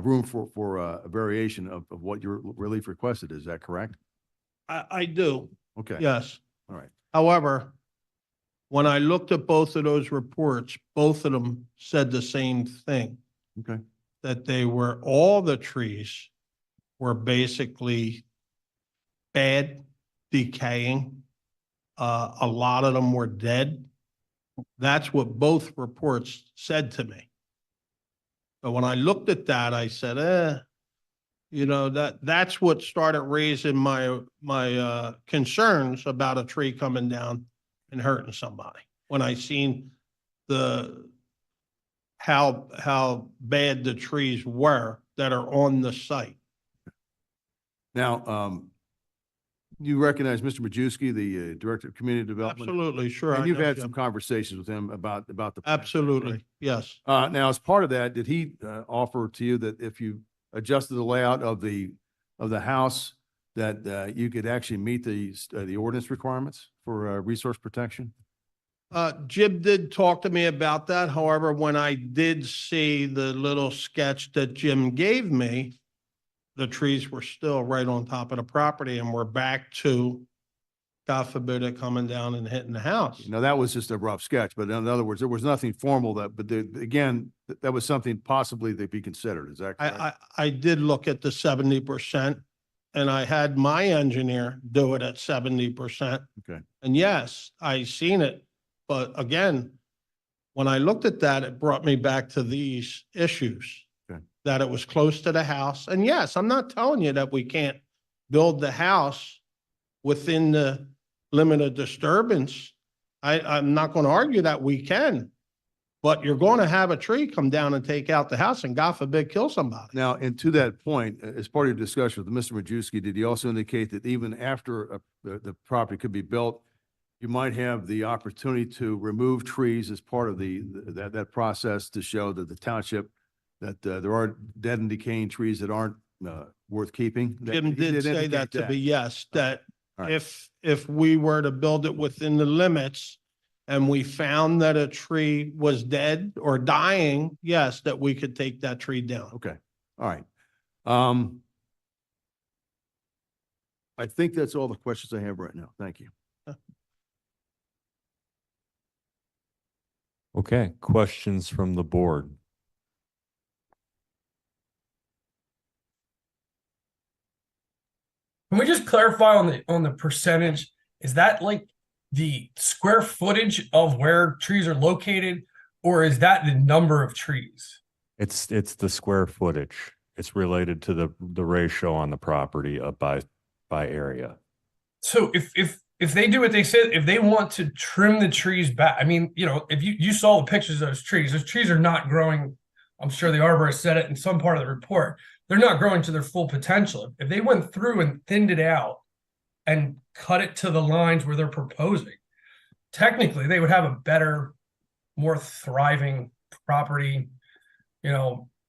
room for a variation of what your relief requested. Is that correct?
I do,
Okay.
yes.
All right.
However, when I looked at both of those reports, both of them said the same thing,
Okay.
that all the trees were basically bad, decaying. A lot of them were dead. That's what both reports said to me. But when I looked at that, I said, that's what started raising my concerns about a tree coming down and hurting somebody. When I seen how bad the trees were that are on the site.
Now, you recognize Mr. Majewski, the Director of Community Development?
Absolutely, sure.
And
I
you've
know
had
Jim.
some conversations with him about the. plan,
Absolutely,
right?
yes.
Now, as part of that, did he offer to you that if you adjusted the layout of the house, that you could actually meet the ordinance requirements for resource protection?
Jim did talk to me about that. However, when I did see the little sketch that Jim gave me, the trees were still right on top of the property and we're back to, God forbid, it coming down and hitting the house.
Now, that was just a rough sketch, but in other words, there was nothing formal again, that was something possibly that be considered. Is that correct?
I did look at the 70% and I had my engineer do it at 70%.
Okay.
And yes, I seen it. But again, when I looked at that, it brought me back to these issues.
Okay.
That it was close to the house. And yes, I'm not telling you that we can't build the house within the limit of disturbance. I'm not going to argue that we can, but you're going to have a tree come down and take out the house and God forbid kill somebody.
Now, and to that point, as part of your discussion with Mr. Majewski, did he also indicate that even after the property could be built, you might have the opportunity to remove trees as part of that process to show that the township, that there are dead and decaying trees that aren't worth keeping?
Jim did say that to me, yes, that
All right.
if we were to build it within the limits and we found that a tree was dead or dying, yes, that we could take that tree down.
Okay, all right. I think that's all the questions I have right now. Thank you.
Okay, questions from the board?
Can we just clarify on the percentage? Is that like the square footage of where trees are located, or is that the number of trees?
It's the square footage. It's related to the ratio on the property by area.
So if they do what they said, if they want to trim the trees back, I mean, if you saw the pictures of those trees are not growing. I'm sure the arborist said it in some part of the report. They're not growing to their full potential. If they went through and thinned it out and cut it to the lines where they're proposing, technically they would have a better, more thriving property,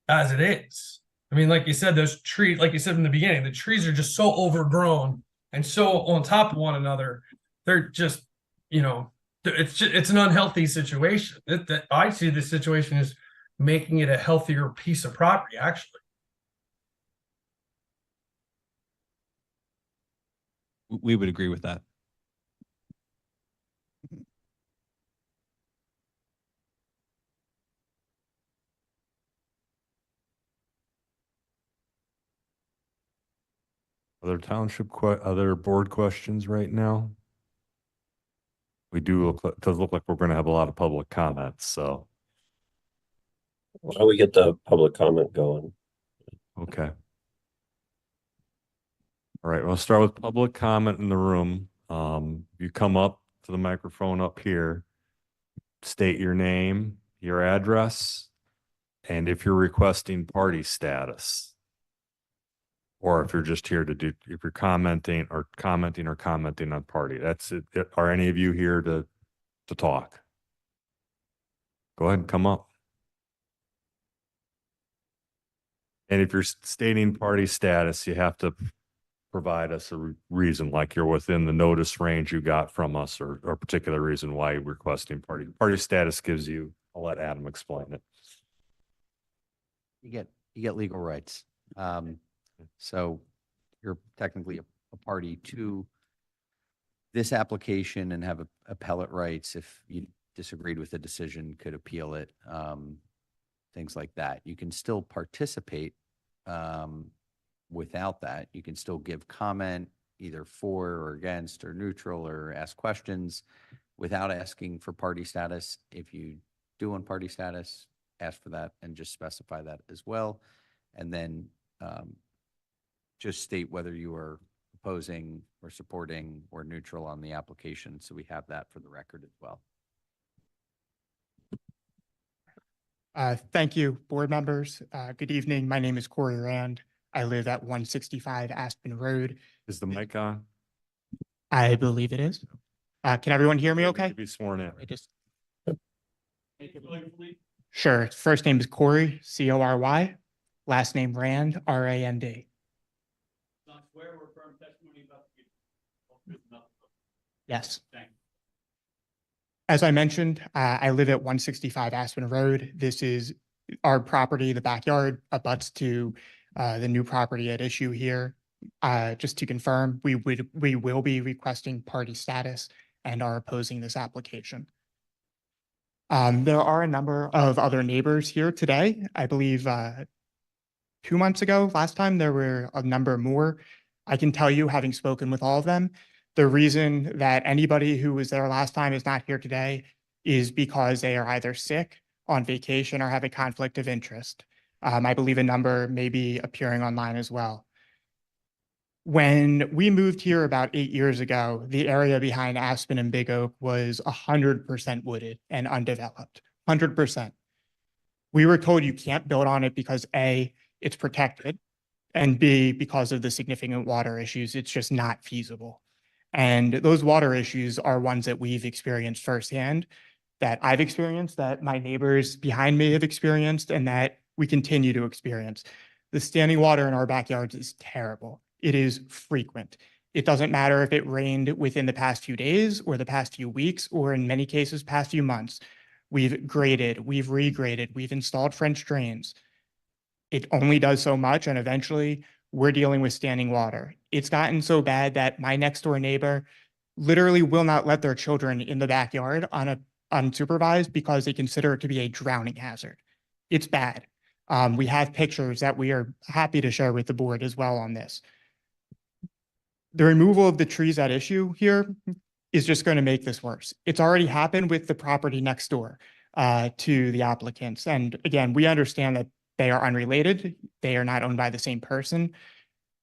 as it is. I mean, like you said, those trees, like you said in the beginning, the trees are just so overgrown and so on top of one another. They're just, it's an unhealthy situation. I see this situation as making it a healthier piece of property, actually.
We would agree with that.
Other board questions right now? We does look like we're going to have a lot of public comments, so.
Why don't we get the public comment going?
Okay. All right, we'll start with public comment in the room. You come up to the microphone up here, state your name, your address, and if you're requesting party status. Or if you're just here if you're commenting on party, that's it. Are any of you here to talk? Go ahead and come up. And if you're stating party status, you have to provide us a reason, like you're within the notice range you got from us, or a particular reason why you're requesting party status gives you. I'll let Adam explain it.
You get legal rights. So you're technically a party to this application and have appellate rights. If you disagreed with the decision, could appeal it, things like that. You can still participate without that. You can still give comment either for or against or neutral, or ask questions without asking for party status. If you do want party status, ask for that and just specify that as well. And then just state whether you are opposing or supporting or neutral on the application. So we have that for the record as well.
Thank you, board members. Good evening. My name is Corey Rand. I live at 165 Aspen Road.
Is the mic on?
I believe it is. Can everyone hear me
You
okay?
need to Be sworn in.
I just. Sure. First name is Corey, Cory. Last name Rand, RAND. Yes. As I mentioned, I live at 165 Aspen Road. This is our property, the backyard abuts to the new property at issue here. Just to confirm, we will be requesting party status and are opposing this application. There are a number of other neighbors here today. I believe 2 months ago, last time, there were a number more. I can tell you, having spoken with all of them, the reason that anybody who was there last time is not here today is because they are either sick, on vacation, or have a conflict of interest. I believe a number may be appearing online as well. When we moved here about 8 years ago, the area behind Aspen and Big Oak was 100% wooded and undeveloped, 100%. We were told you can't build on it because A, it's protected, and B, because of the significant water issues, it's just not feasible. And those water issues are ones that we've experienced firsthand, that I've experienced, that my neighbors behind me have experienced, and that we continue to experience. The standing water in our backyards is terrible. It is frequent. It doesn't matter if it rained within the past few days or the past few weeks, or in many cases, past few months. We've graded, we've regraded, we've installed French drains. It only does so much, and eventually we're dealing with standing water. It's gotten so bad that my next door neighbor literally will not let their children in the backyard unsupervised because they consider it to be a drowning hazard. It's bad. We have pictures that we are happy to share with the board as well on this. The removal of the trees at issue here is just going to make this worse. It's already happened with the property next door to the applicants. And again, we understand that they are unrelated. They are not owned by the same person.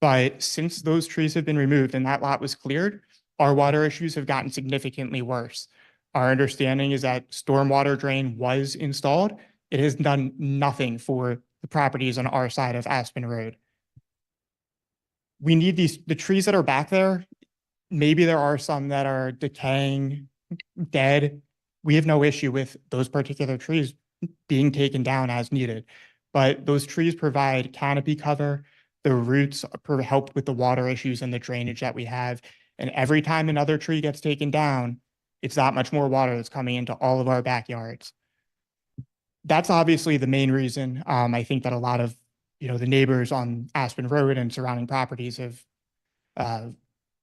But since those trees have been removed and that lot was cleared, our water issues have gotten significantly worse. Our understanding is that stormwater drain was installed. It has done nothing for the properties on our side of Aspen Road. We need the trees that are back there. Maybe there are some that are decaying, dead. We have no issue with those particular trees being taken down as needed. But those trees provide canopy cover. The roots help with the water issues and the drainage that we have. And every time another tree gets taken down, it's that much more water that's coming into all of our backyards. That's obviously the main reason. I think that a lot of the neighbors on Aspen Road and surrounding properties have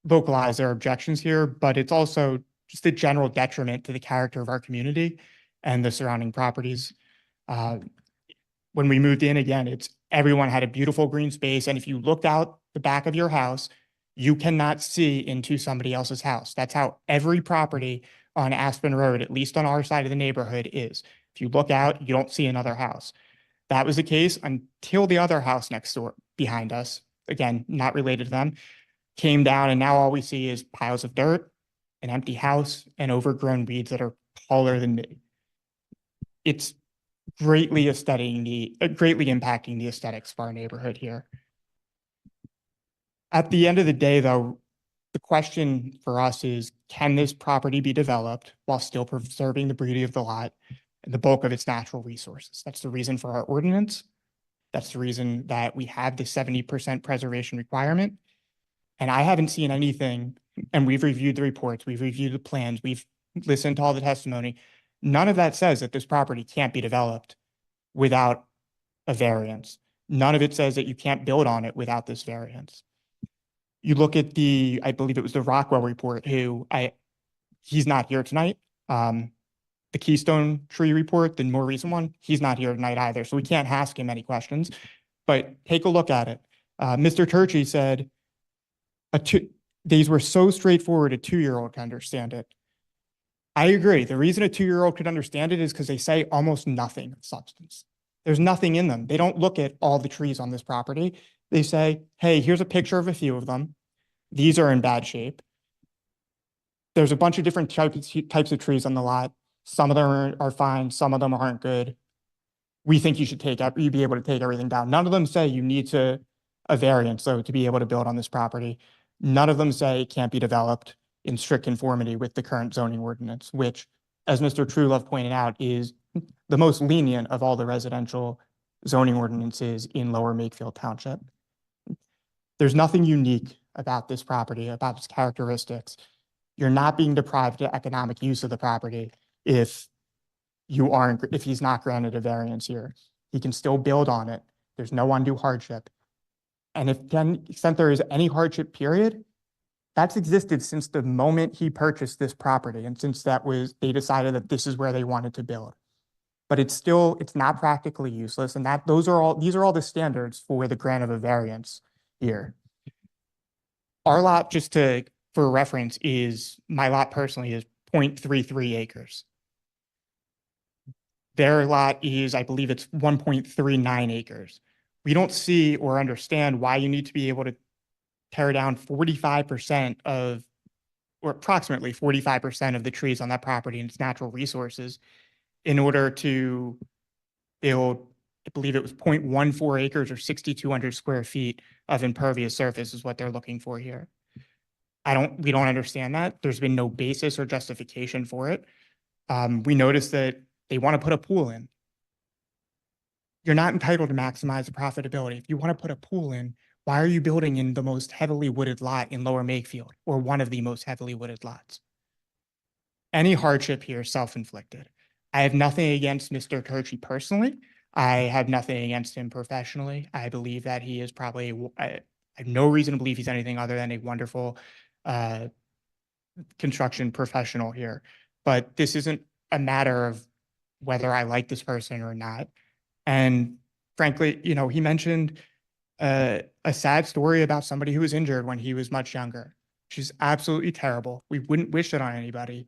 vocalized their objections here, but it's also just a general detriment to the character of our community and the surrounding properties. When we moved in, again, everyone had a beautiful green space. And if you looked out the back of your house, you cannot see into somebody else's house. That's how every property on Aspen Road, at least on our side of the neighborhood, is. If you look out, you don't see another house. That was the case until the other house next door behind us, again, not related to them, came down, and now all we see is piles of dirt, an empty house, and overgrown weeds that are taller than me. It's greatly impacting the aesthetics of our neighborhood here. At the end of the day, though, the question for us is, can this property be developed while still preserving the beauty of the lot and the bulk of its natural resources? That's the reason for our ordinance. That's the reason that we have the 70% preservation requirement. And I haven't seen anything, and we've reviewed the reports, we've reviewed the plans, we've listened to all the testimony. None of that says that this property can't be developed without a variance. None of it says that you can't build on it without this variance. You look at I believe it was the Rockwell report, he's not here tonight. The Keystone Tree report, the more recent one, he's not here tonight either. So we can't ask him any questions, but take a look at it. Mr. Turchi said, these were so straightforward, a 2-year-old can understand it. I agree. The reason a 2-year-old could understand it is because they say almost nothing of substance. There's nothing in them. They don't look at all the trees on this property. They say, hey, here's a picture of a few of them. These are in bad shape. There's a bunch of different types of trees on the lot. Some of them are fine. Some of them aren't good. We think you should you'd be able to take everything down. None of them say you need a variance, though, to be able to build on this property. None of them say it can't be developed in strict conformity with the current zoning ordinance, which, as Mr. Truelove pointed out, is the most lenient of all the residential zoning ordinances in Lower Makefield Township. There's nothing unique about this property, about its characteristics. You're not being deprived of economic use of the property if he's not granted a variance here. He can still build on it. There's no undue hardship. And if to the extent there is any hardship period, that's existed since the moment he purchased this property and since they decided that this is where they wanted to build. But it's not practically useless. And these are all the standards for the grant of a variance here. Our lot, for reference, my lot personally is 0.33 acres. Their lot is, I believe it's 1.39 acres. We don't see or understand why you need to be able to tear down 45% or approximately 45% of the trees on that property and its natural resources in order to build, I believe it was 0.14 acres or 6,200 square feet of impervious surface is what they're looking for here. We don't understand that. There's been no basis or justification for it. We noticed that they want to put a pool in. You're not entitled to maximize the profitability. If you want to put a pool in, why are you building in the most heavily wooded lot in Lower Makefield, or one of the most heavily wooded lots? Any hardship here is self-inflicted. I have nothing against Mr. Turchi personally. I have nothing against him professionally. I believe that he is I have no reason to believe he's anything other than a wonderful construction professional here. But this isn't a matter of whether I like this person or not. And frankly, he mentioned a sad story about somebody who was injured when he was much younger, which is absolutely terrible. We wouldn't wish it on anybody.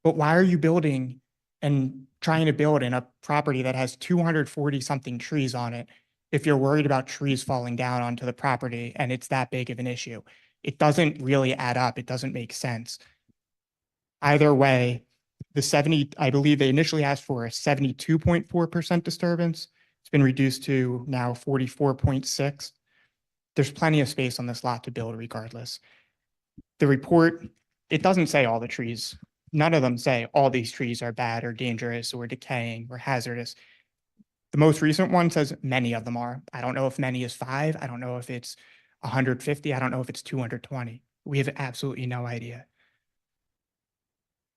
But why are you building and trying to build in a property that has 240 something trees on it if you're worried about trees falling down onto the property and it's that big of an issue? It doesn't really add up. It doesn't make sense. Either way, I believe they initially asked for a 72.4% disturbance. It's been reduced to now 44.6. There's plenty of space on this lot to build regardless. The report, it doesn't say all the trees. None of them say all these trees are bad or dangerous or decaying or hazardous. The most recent one says many of them are. I don't know if many is 5. I don't know if it's 150. I don't know if it's 220. We have absolutely no idea. At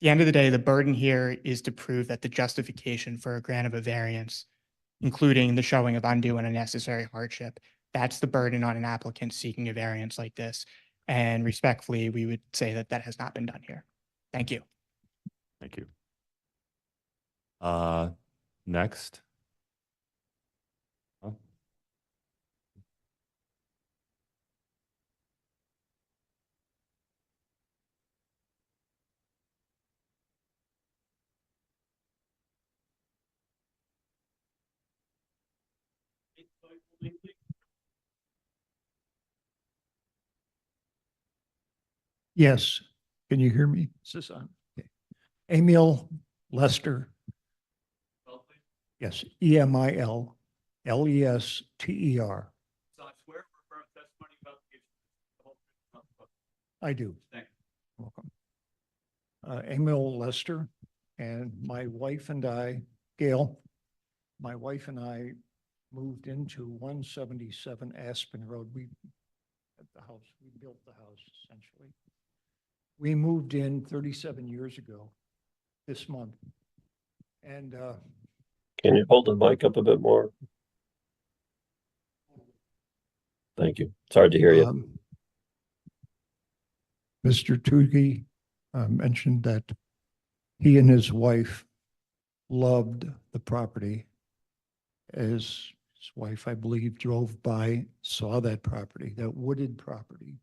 the end of the day, the burden here is to prove that the justification for a grant of a variance, including the showing of undue and unnecessary hardship, that's the burden on an applicant seeking a variance like this. And respectfully, we would say that that has not been done here. Thank you.
Thank you. Next. Oh.
Yes. Can you hear me? Is this on? Okay. Emil Lester. Yes, Emil Lester. I do.
Thank
you. Welcome. Emil Lester and my wife and I, Gail, my wife and I moved into 177 Aspen Road. We built the house essentially. We moved in 37 years ago this month. And
can you hold the mic up a bit more? Thank you. It's hard to hear you.
Mr. Tugi mentioned that he and his wife loved the property. His wife, I believe, drove by, saw that property, that wooded property,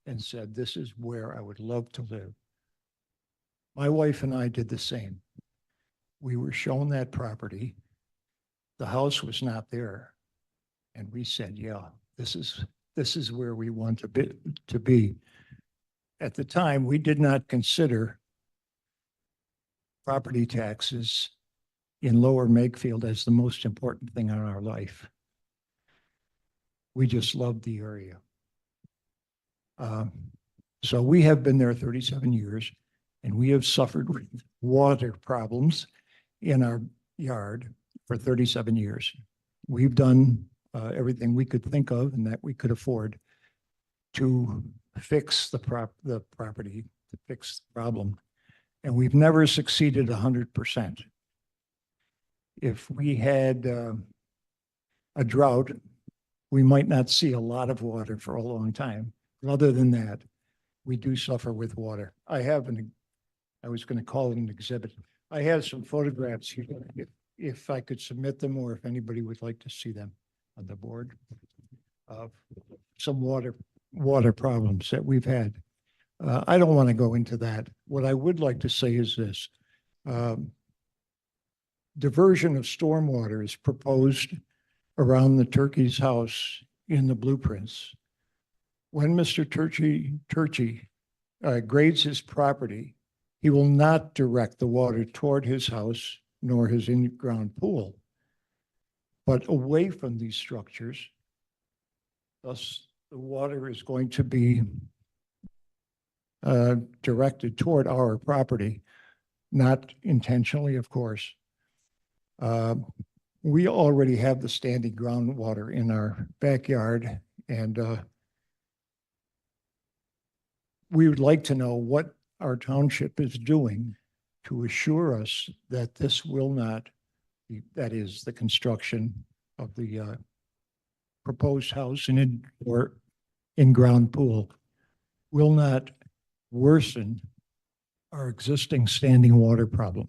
and said, "This is where I would love to live." My wife and I did the same. We were shown that property. The house was not there. And we said, yeah, this is where we want to be. At the time, we did not consider property taxes in Lower Makefield as the most important thing in our life. We just loved the area. So we have been there 37 years, and we have suffered with water problems in our yard for 37 years. We've done everything we could think of and that we could afford to fix the property, to fix the problem. And we've never succeeded 100%. If we had a drought, we might not see a lot of water for a long time. But other than that, we do suffer with water. I was going to call it an exhibit. I have some photographs here, if I could submit them, or if anybody would like to see them on the board of some water problems that we've had. I don't want to go into that. What I would like to say is this. Diversion of stormwater is proposed around the Turkey's house in the blueprints. When Mr. Turkey grades his property, he will not direct the water toward his house nor his in-ground pool, but away from these structures. Thus, the water is going to be directed toward our property, not intentionally, of course. We already have the standing groundwater in our backyard, and we would like to know what our township is doing to assure us that this will not, that is the construction of the proposed house and in-ground pool, will not worsen our existing standing water problem.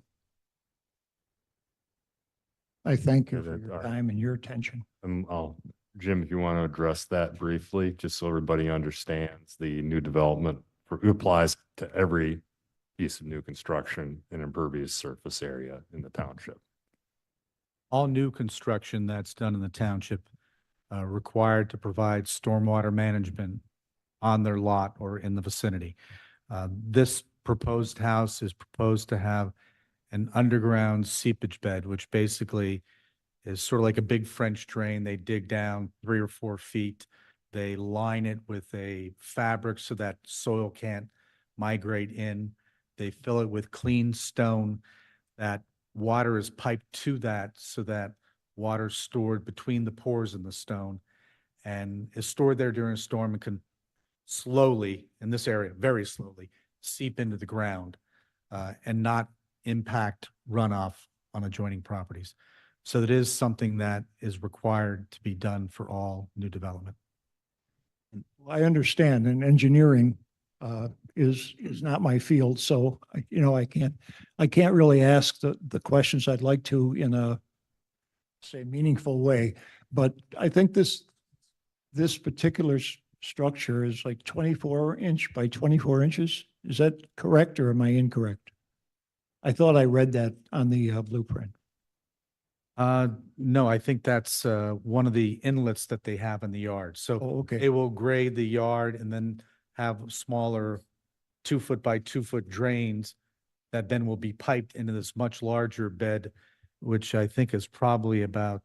I thank you for your time and your attention.
Jim, if you want to address that briefly, just so everybody understands the new development applies to every piece of new construction and impervious surface area in the township.
All new construction that's done in the township required to provide stormwater management on their lot or in the vicinity. This proposed house is proposed to have an underground seepage bed, which basically is sort of like a big French drain. They dig down 3 or 4 feet. They line it with a fabric so that soil can't migrate in. They fill it with clean stone. That water is piped to that so that water is stored between the pores in the stone and is stored there during a storm and can slowly, in this area, very slowly, seep into the ground and not impact runoff on adjoining properties. So that is something that is required to be done for all new development.
I understand, and engineering is not my field, so I can't really ask the questions I'd like to in a meaningful way. But I think this particular structure is like 24-inch by 24 inches. Is that correct, or am I incorrect? I thought I read that on the blueprint.
No, I think that's one of the inlets that they have in the yard. So
okay.
they will grade the yard and then have smaller 2-foot by 2-foot drains that then will be piped into this much larger bed, which I think is probably about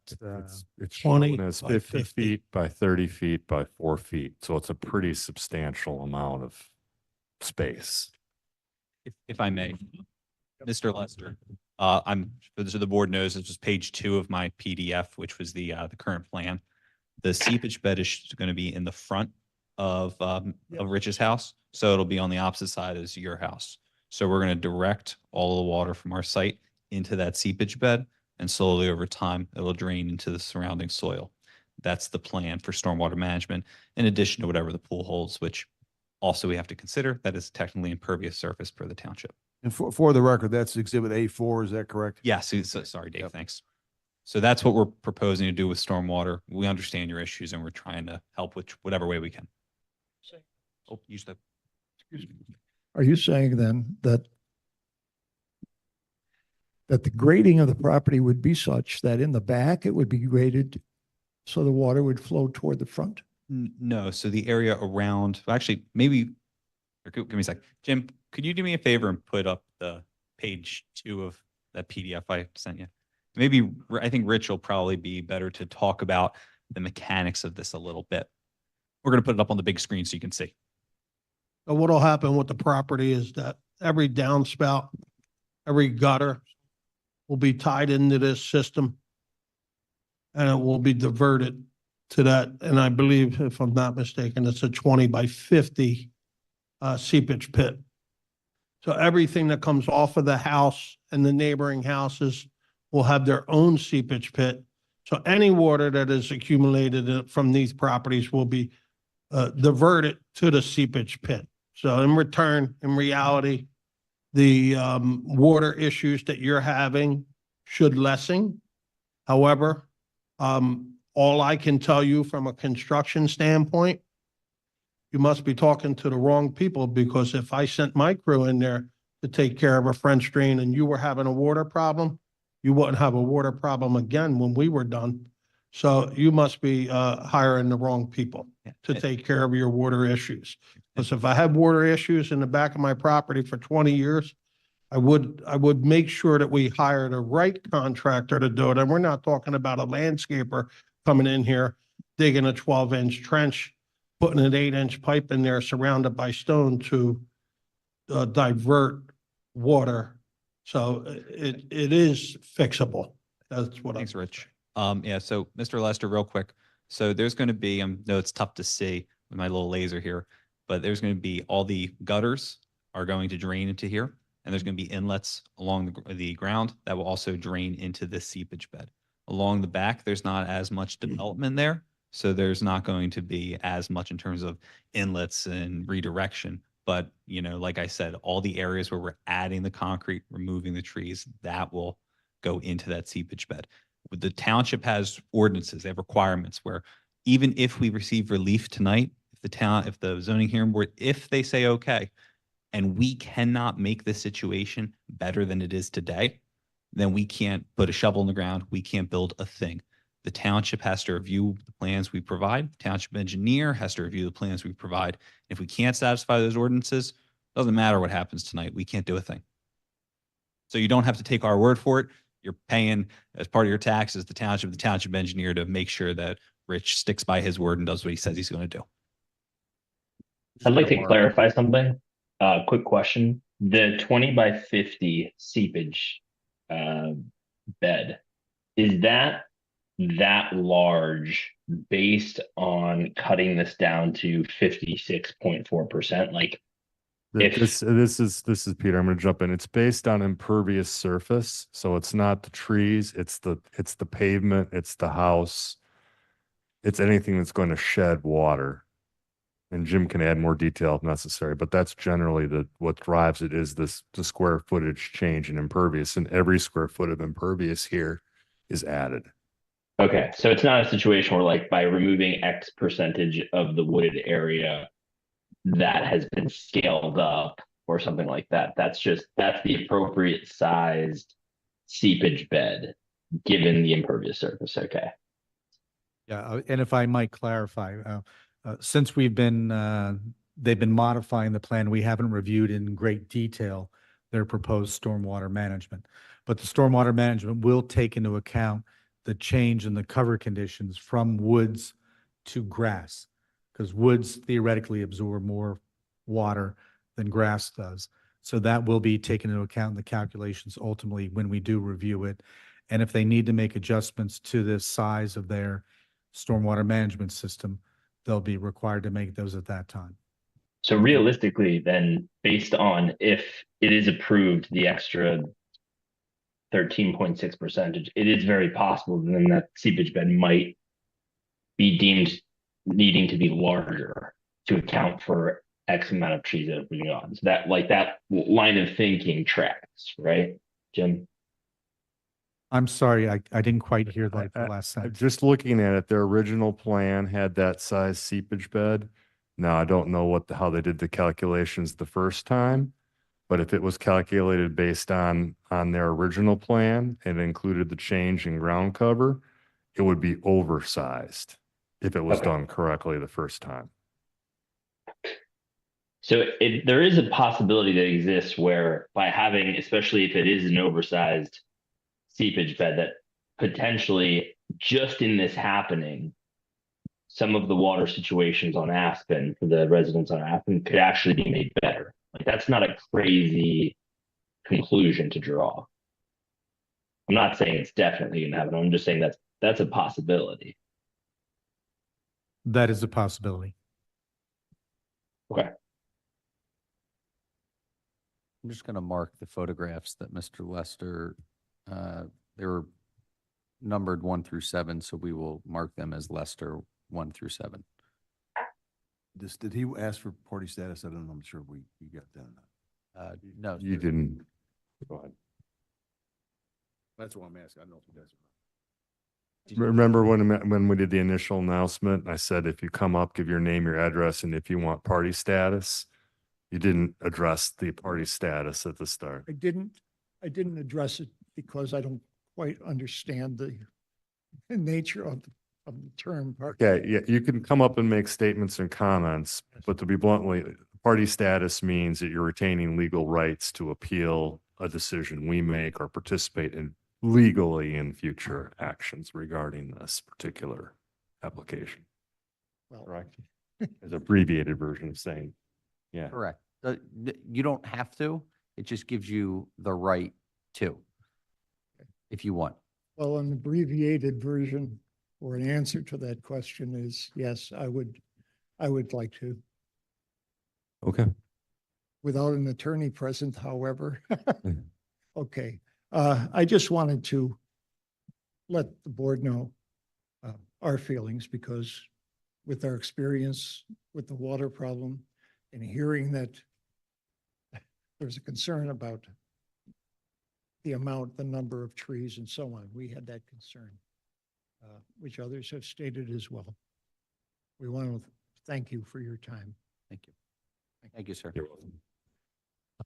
It's
20
shown as
by
50
50.
feet by 30 feet by 4 feet. So it's a pretty substantial amount of space.
If I may, Mr. Lester, so the board knows this was page 2 of my PDF, which was the current plan. The seepage bed is going to be in the front of Rich's house, so it'll be on the opposite side as your house. So we're going to direct all the water from our site into that seepage bed, and slowly over time, it'll drain into the surrounding soil. That's the plan for stormwater management, in addition to whatever the pool holds, which also we have to consider that is technically impervious surface per the township.
And for the record, that's Exhibit A4, is that correct?
Yes, sorry, Dave, thanks. So that's what we're proposing to do with stormwater. We understand your issues and we're trying to help with whatever way we can. Oh, use the.
Excuse me. Are you saying then that that the grading of the property would be such that in the back, it would be graded so the water would flow toward the front?
No, so the area around, actually, maybe, or give me a sec. Jim, could you do me a favor and put up the page 2 of that PDF I sent you? Maybe, I think Rich will probably be better to talk about the mechanics of this a little bit. We're going to put it up on the big screen so you can see.
So what'll happen with the property is that every downspout, every gutter will be tied into this system. And it will be diverted to that. And I believe, if I'm not mistaken, it's a 20 by 50 seepage pit. So everything that comes off of the house and the neighboring houses will have their own seepage pit. So any water that is accumulated from these properties will be diverted to the seepage pit. So in return, in reality, the water issues that you're having should lessen. However, all I can tell you from a construction standpoint, you must be talking to the wrong people, because if I sent my crew in there to take care of a French drain and you were having a water problem, you wouldn't have a water problem again when we were done. So you must be hiring the wrong people to take care of your water issues. Because if I had water issues in the back of my property for 20 years, I would make sure that we hire the right contractor to do it. And we're not talking about a landscaper coming in here, digging a 12-inch trench, putting an 8-inch pipe in there surrounded by stone to divert water. So it is fixable. That's what
Thanks, Rich. Yeah, so Mr. Lester, real quick. So there's going to be, no, it's tough to see with my little laser here, but there's going to be all the gutters are going to drain into here, and there's going to be inlets along the ground that will also drain into the seepage bed. Along the back, there's not as much development there, so there's not going to be as much in terms of inlets and redirection. But, you know, like I said, all the areas where we're adding the concrete, removing the trees, that will go into that seepage bed. The township has ordinances, they have requirements where even if we receive relief tonight, if the zoning hearing board, if they say okay, and we cannot make this situation better than it is today, then we can't put a shovel in the ground. We can't build a thing. The township has to review the plans we provide. The township engineer has to review the plans we provide. If we can't satisfy those ordinances, doesn't matter what happens tonight. We can't do a thing. So you don't have to take our word for it. You're paying as part of your taxes, the township engineer, to make sure that Rich sticks by his word and does what he says he's going to do.
I'd like to clarify something. Quick question. The 20 by 50 seepage bed, is that large based on cutting this down to 56.4%? Like,
This is Peter. I'm going to jump in. It's based on impervious surface, so it's not the trees, it's the pavement, it's the house, it's anything that's going to shed water. And Jim can add more detail if necessary, but that's generally what drives it is the square footage change in impervious, and every square foot of impervious here is added.
okay, so it's not a situation where, like, by removing X percentage of the wooded area, that has been scaled up or something like that. That's the appropriate sized seepage bed given the impervious surface. Okay.
Yeah, and if I might clarify, since they've been modifying the plan, we haven't reviewed in great detail their proposed stormwater management. But the stormwater management will take into account the change in the cover conditions from woods to grass, because woods theoretically absorb more water than grass does. So that will be taken into account in the calculations ultimately when we do review it. And if they need to make adjustments to the size of their stormwater management system, they'll be required to make those at that time.
So realistically, then, based on if it is approved, the extra 13.6%, it is very possible then that seepage bed might be deemed needing to be larger to account for X amount of trees that are moving on. So that line of thinking tracks, right, Jim?
I'm sorry, I didn't quite hear that last sentence.
Just looking at it, their original plan had that size seepage bed. Now, I don't know how they did the calculations the first time, But if it was calculated based on their original plan and included the change in ground cover, it would be oversized if it was
Okay.
done correctly the first time.
So there is a possibility that exists where by having, especially if it is an oversized seepage bed, that potentially just in this happening, some of the water situations on Aspen for the residents on Aspen could actually be made better. Like that's not a crazy conclusion to draw. I'm not saying it's definitely going to happen. I'm just saying that's a possibility.
That is a possibility.
Okay.
I'm just going to mark the photographs that Mr. Lester, they were numbered 1 through 7, so we will mark them as Lester 1 through 7.
Did he ask for party status? I don't know. I'm sure we got that.
No.
You didn't. Go ahead.
That's what I'm asking. I don't know if he does.
Remember when we did the initial announcement, I said, if you come up, give your name, your address, and if you want party status. You didn't address the party status at the start.
I didn't address it because I don't quite understand the nature of the term.
Okay, yeah, you can come up and make statements and comments, but to be bluntly, party status means that you're retaining legal rights to appeal a decision we make or participate in legally in future actions regarding this particular application.
Well,
Correct? As abbreviated version of saying, yeah.
Correct. You don't have to. It just gives you the right to, if you want.
well, an abbreviated version or an answer to that question is yes, I would like to.
Okay.
Without an attorney present, however. Okay, I just wanted to let the board know our feelings because with our experience with the water problem and hearing that there's a concern about the amount, the number of trees and so on, we had that concern, which others have stated as well. We want to thank you for your time.
Thank you. Thank you, sir.
You're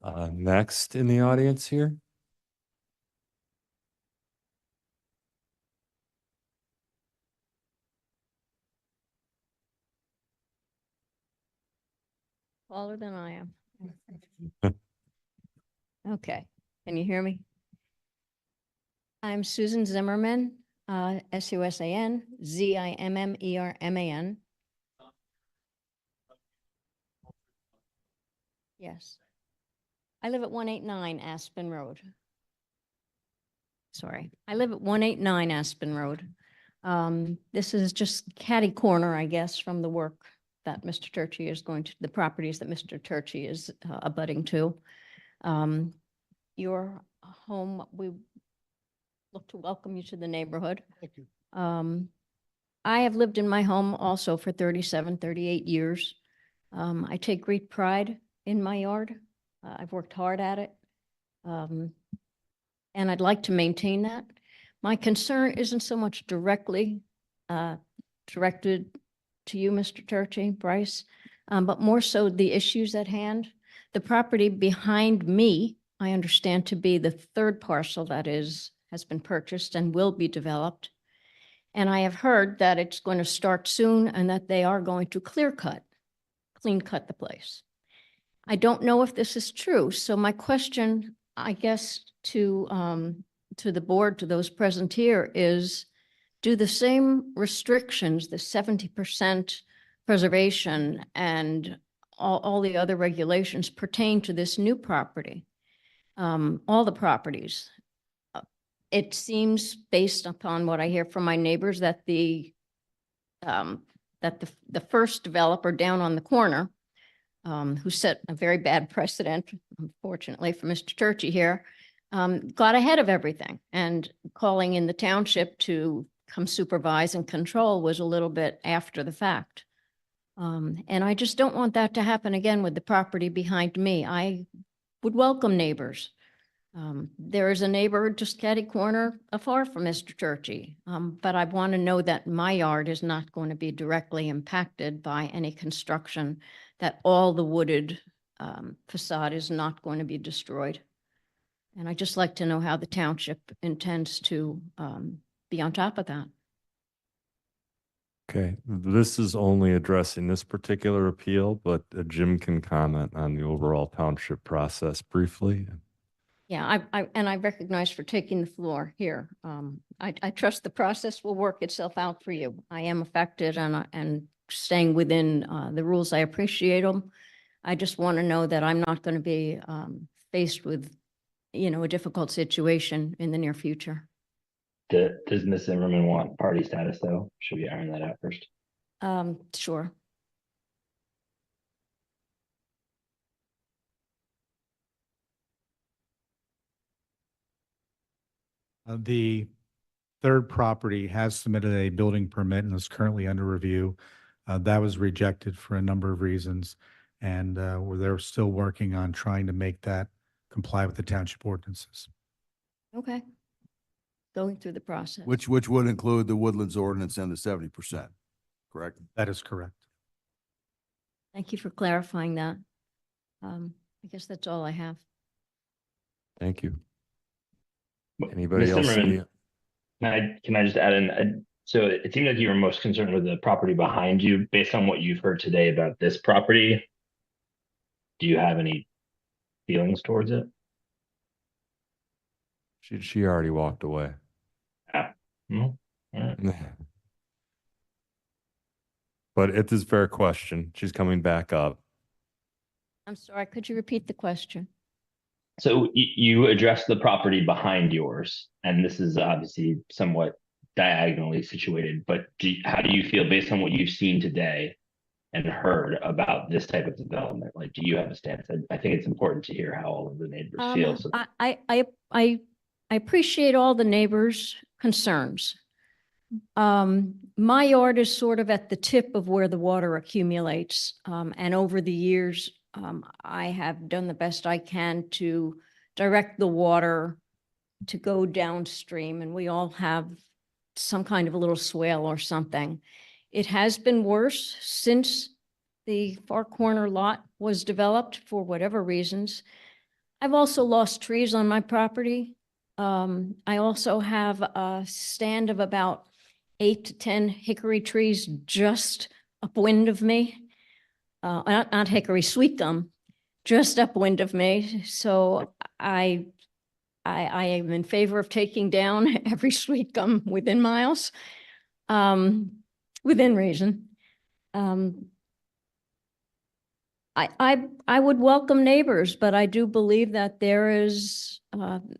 welcome. Next in the audience here.
Taller than I am. Okay, can you hear me? I'm Susan Zimmerman, Susan Zimmerman. Yes. I live at 189 Aspen Road. Sorry, I live at 189 Aspen Road. This is just catty corner, I guess, from the work that Mr. Turchi is going to, the properties that Mr. Turchi is abutting to. Your home, we look to welcome you to the neighborhood.
Thank you.
I have lived in my home also for 37, 38 years. I take great pride in my yard. I've worked hard at it. And I'd like to maintain that. My concern isn't so much directly directed to you, Mr. Turchi, Bryce, but more so the issues at hand. The property behind me, I understand to be the third parcel that has been purchased and will be developed. And I have heard that it's going to start soon and that they are going to clean cut the place. I don't know if this is true. So my question, I guess, to the board, to those present here is, do the same restrictions, the 70% preservation and all the other regulations pertain to this new property? All the properties. It seems, based upon what I hear from my neighbors, that the first developer down on the corner, who set a very bad precedent, unfortunately for Mr. Turchi here, got ahead of everything, and calling in the township to come supervise and control was a little bit after the fact. And I just don't want that to happen again with the property behind me. I would welcome neighbors. There is a neighbor just catty corner afar from Mr. Turchi, but I want to know that my yard is not going to be directly impacted by any construction, that all the wooded facade is not going to be destroyed. And I'd just like to know how the township intends to be on top of that.
Okay, this is only addressing this particular appeal, but Jim can comment on the overall township process briefly.
Yeah, and I recognize for taking the floor here. I trust the process will work itself out for you. I am affected and staying within the rules. I appreciate them. I just want to know that I'm not going to be faced with, a difficult situation in the near future.
Does Ms. Zimmerman want party status though? Should we iron that out first?
Sure.
The third property has submitted a building permit and is currently under review. That was rejected for a number of reasons. And they're still working on trying to make that comply with the township ordinances.
Okay. Going through the process.
Which would include the Woodlands ordinance and the 70%, correct?
That is correct.
Thank you for clarifying that. I guess that's all I have.
Thank you. Anybody
Ms.
else?
Zimmerman, can I just add in? So it seemed like you were most concerned with the property behind you. Based on what you've heard today about this property, do you have any feelings towards it?
She already walked away.
No? All right.
But it is a fair question. She's coming back up.
I'm sorry, could you repeat the question?
So you addressed the property behind yours, and this is obviously somewhat diagonally situated, but how do you feel based on what you've seen today and heard about this type of development? Like, do you have a stance? I think it's important to hear how all of the neighbors feel. So
I appreciate all the neighbors' concerns. My yard is sort of at the tip of where the water accumulates. And over the years, I have done the best I can to direct the water to go downstream, and we all have some kind of a little swale or something. It has been worse since the far corner lot was developed for whatever reasons. I've also lost trees on my property. I also have a stand of about 8 to 10 hickory trees just upwind of me. Not hickory, sweet gum, just upwind of me. So I am in favor of taking down every sweet gum within miles, within reason. I would welcome neighbors, but I do believe that there is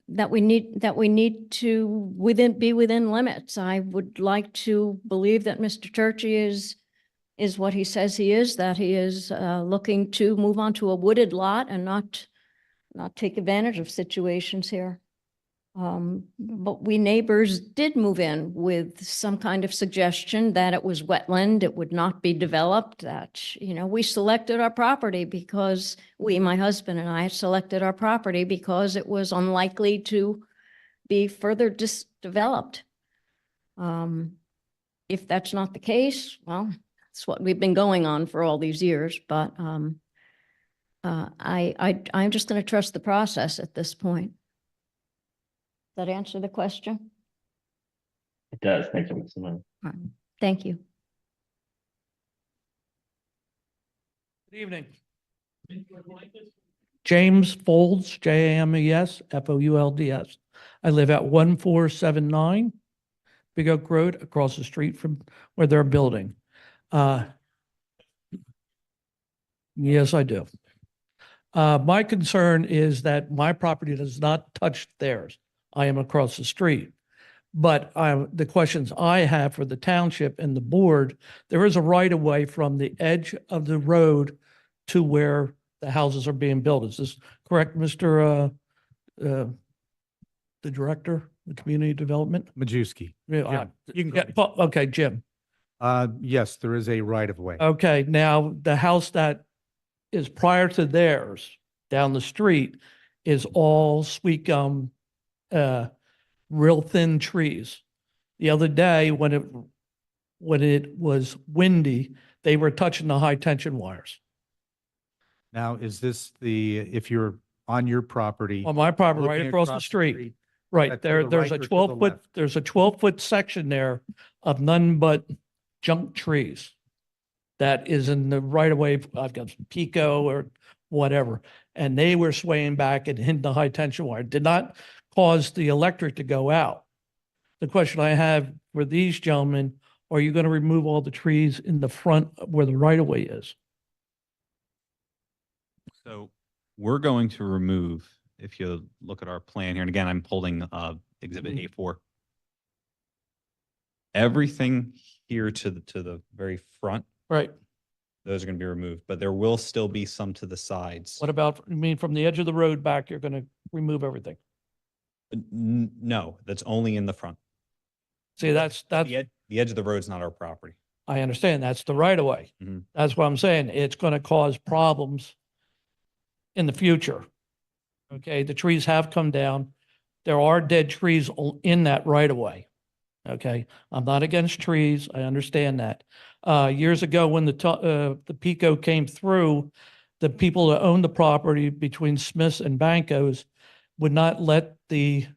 that we need to be within limits. I would like to believe that Mr. Turchi is what he says he is, that he is looking to move on to a wooded lot and not take advantage of situations here. But we neighbors did move in with some kind of suggestion that it was wetland, it would not be developed, that, we selected our property because my husband and I selected our property because it was unlikely to be further developed. If that's not the case, well, that's what we've been going on for all these years, but I'm just going to trust the process at this point. Does that answer the question?
it does. Thank you, Ms. Zimmerman.
All right. Thank you.
Good evening. James Folds, James Foulds. I live at 1479 Big Oak Road, across the street from where they're building. Yes, I do. My concern is that my property does not touch theirs. I am across the street. But the questions I have for the township and the board, there is a right of way from the edge of the road to where the houses are being built. Is this correct, Mr. The director, the community development?
Majewski.
Yeah,
you can go ahead.
okay, Jim.
Yes, there is a right of way.
Okay, now the house that is prior to theirs down the street is all sweet gum, real thin trees. The other day when it was windy, they were touching the high tension wires.
Now, is this if you're on your property?
On my property, right
looking
across the street. Right,
that to the
there's
right
a
or to the
12-foot,
left?
there's a 12-foot section there of none but junk trees. That is in the right of way. I've got Pico or whatever, and they were swaying back and hitting the high tension wire. Did not cause the electric to go out. The question I have for these gentlemen, are you going to remove all the trees in the front where the right of way is?
So we're going to remove, if you look at our plan here, and again, I'm holding exhibit A4. Everything here to the very front,
Right.
those are going to be removed, but there will still be some to the sides.
What about, you mean from the edge of the road back, you're going to remove everything?
No, that's only in the front.
See, that's,
The edge of the road's not our property.
I understand. That's the right of way.
Mhm.
That's what I'm saying. It's going to cause problems in the future. Okay, the trees have come down. There are dead trees in that right of way. Okay, I'm not against trees. I understand that. Years ago, when the Pico came through, the people that owned the property between Smith's and Banco's would not let the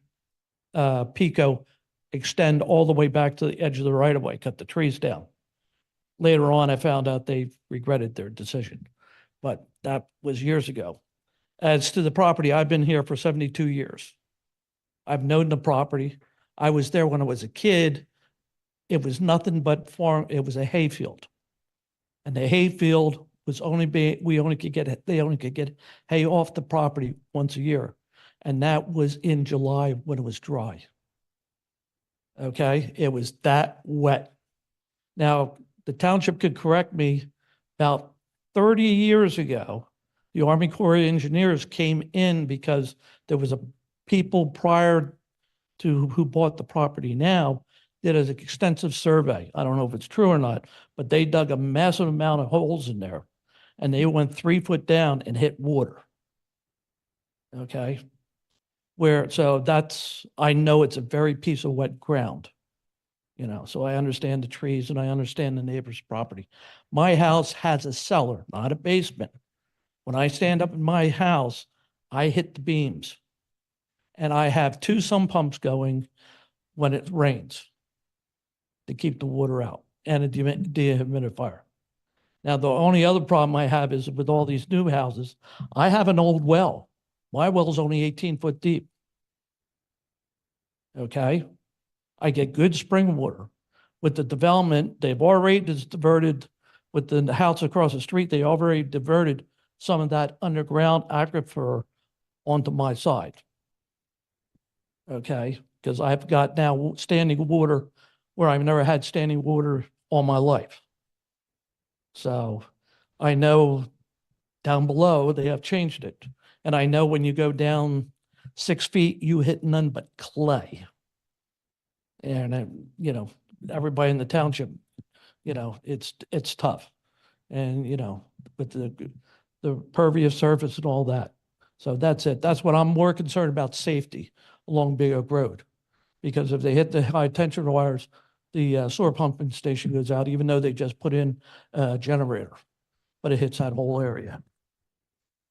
Pico extend all the way back to the edge of the right of way, cut the trees down. Later on, I found out they regretted their decision, but that was years ago. As to the property, I've been here for 72 years. I've known the property. I was there when I was a kid. It was nothing but farm. It was a hayfield. And the hayfield was they only could get hay off the property once a year. And that was in July when it was dry. Okay, it was that wet. Now, the township could correct me, about 30 years ago, the Army Corps of Engineers came in because there was people prior to who bought the property now did an extensive survey. I don't know if it's true or not, but they dug a massive amount of holes in there and they went 3 foot down and hit water. Okay. I know it's a very piece of wet ground, so I understand the trees and I understand the neighbor's property. My house has a cellar, not a basement. When I stand up in my house, I hit the beams and I have 2 sump pumps going when it rains to keep the water out and a dehumidifier. Now, the only other problem I have is with all these new houses, I have an old well. My well is only 18 foot deep. Okay. I get good spring water. With the development, they've already diverted with the house across the street, they already diverted some of that underground aquifer onto my side. Okay, because I've got now standing water where I've never had standing water all my life. So I know down below they have changed it. And I know when you go down 6 feet, you hit none but clay. And, everybody in the township, it's tough. And, with the pervious surface and all that. So that's it. That's what I'm more concerned about, safety along Big Oak Road. Because if they hit the high tension wires, the sewer pumping station goes out, even though they just put in a generator, but it hits that whole area.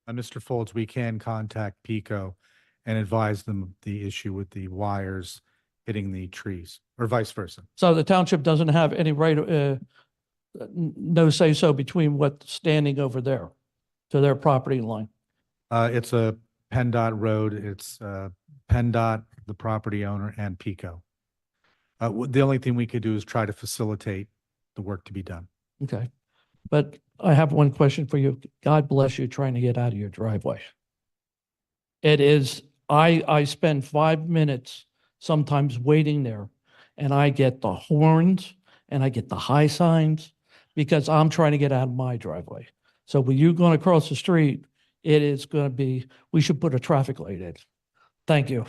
Mr. Folds, we can contact Pico and advise them of the issue with the wires hitting the trees, or vice versa.
So the township doesn't have any right, no say so between what's standing over there to their property line.
It's a PennDOT road. It's PennDOT, the property owner, and Pico. The only thing we could do is try to facilitate the work to be done.
Okay. But I have one question for you. God bless you trying to get out of your driveway. It is, I spend 5 minutes sometimes waiting there and I get the horns and I get the high signs because I'm trying to get out of my driveway. So when you're going across the street, it is going to be, we should put a traffic light in. Thank you.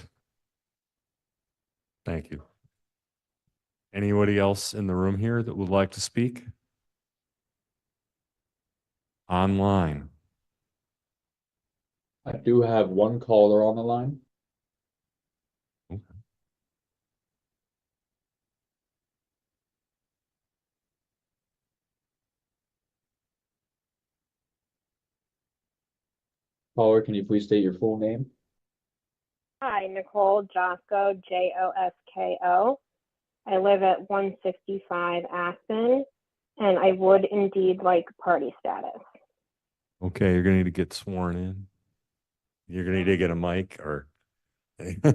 Thank you. Anybody else in the room here that would like to speak? Online.
I do have one caller on the line.
Okay.
caller, can you please state your full name?
Hi, Nicole Josko, Josko. I live at 165 Aspen, and I would indeed like party status.
Okay, you're gonna need to get sworn in. You're gonna need to get a mic or.
All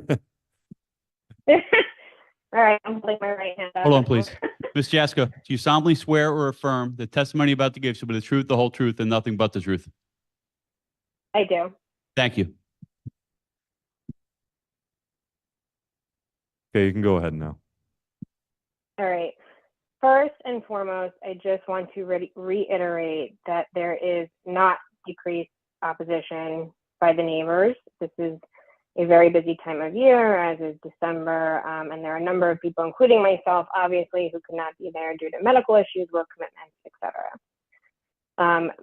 right, I'm holding my right hand up.
Hold on, please. Ms. Jaska, do you solemnly swear or affirm the testimony you're about to give shall be the truth, the whole truth, and nothing but the truth?
I do.
Thank you.
Okay, you can go ahead now.
All right. First and foremost, I just want to reiterate that there is not decreased opposition by the neighbors. This is a very busy time of year, as is December, and there are a number of people, including myself, obviously, who could not be there due to medical issues, work commitments, etc.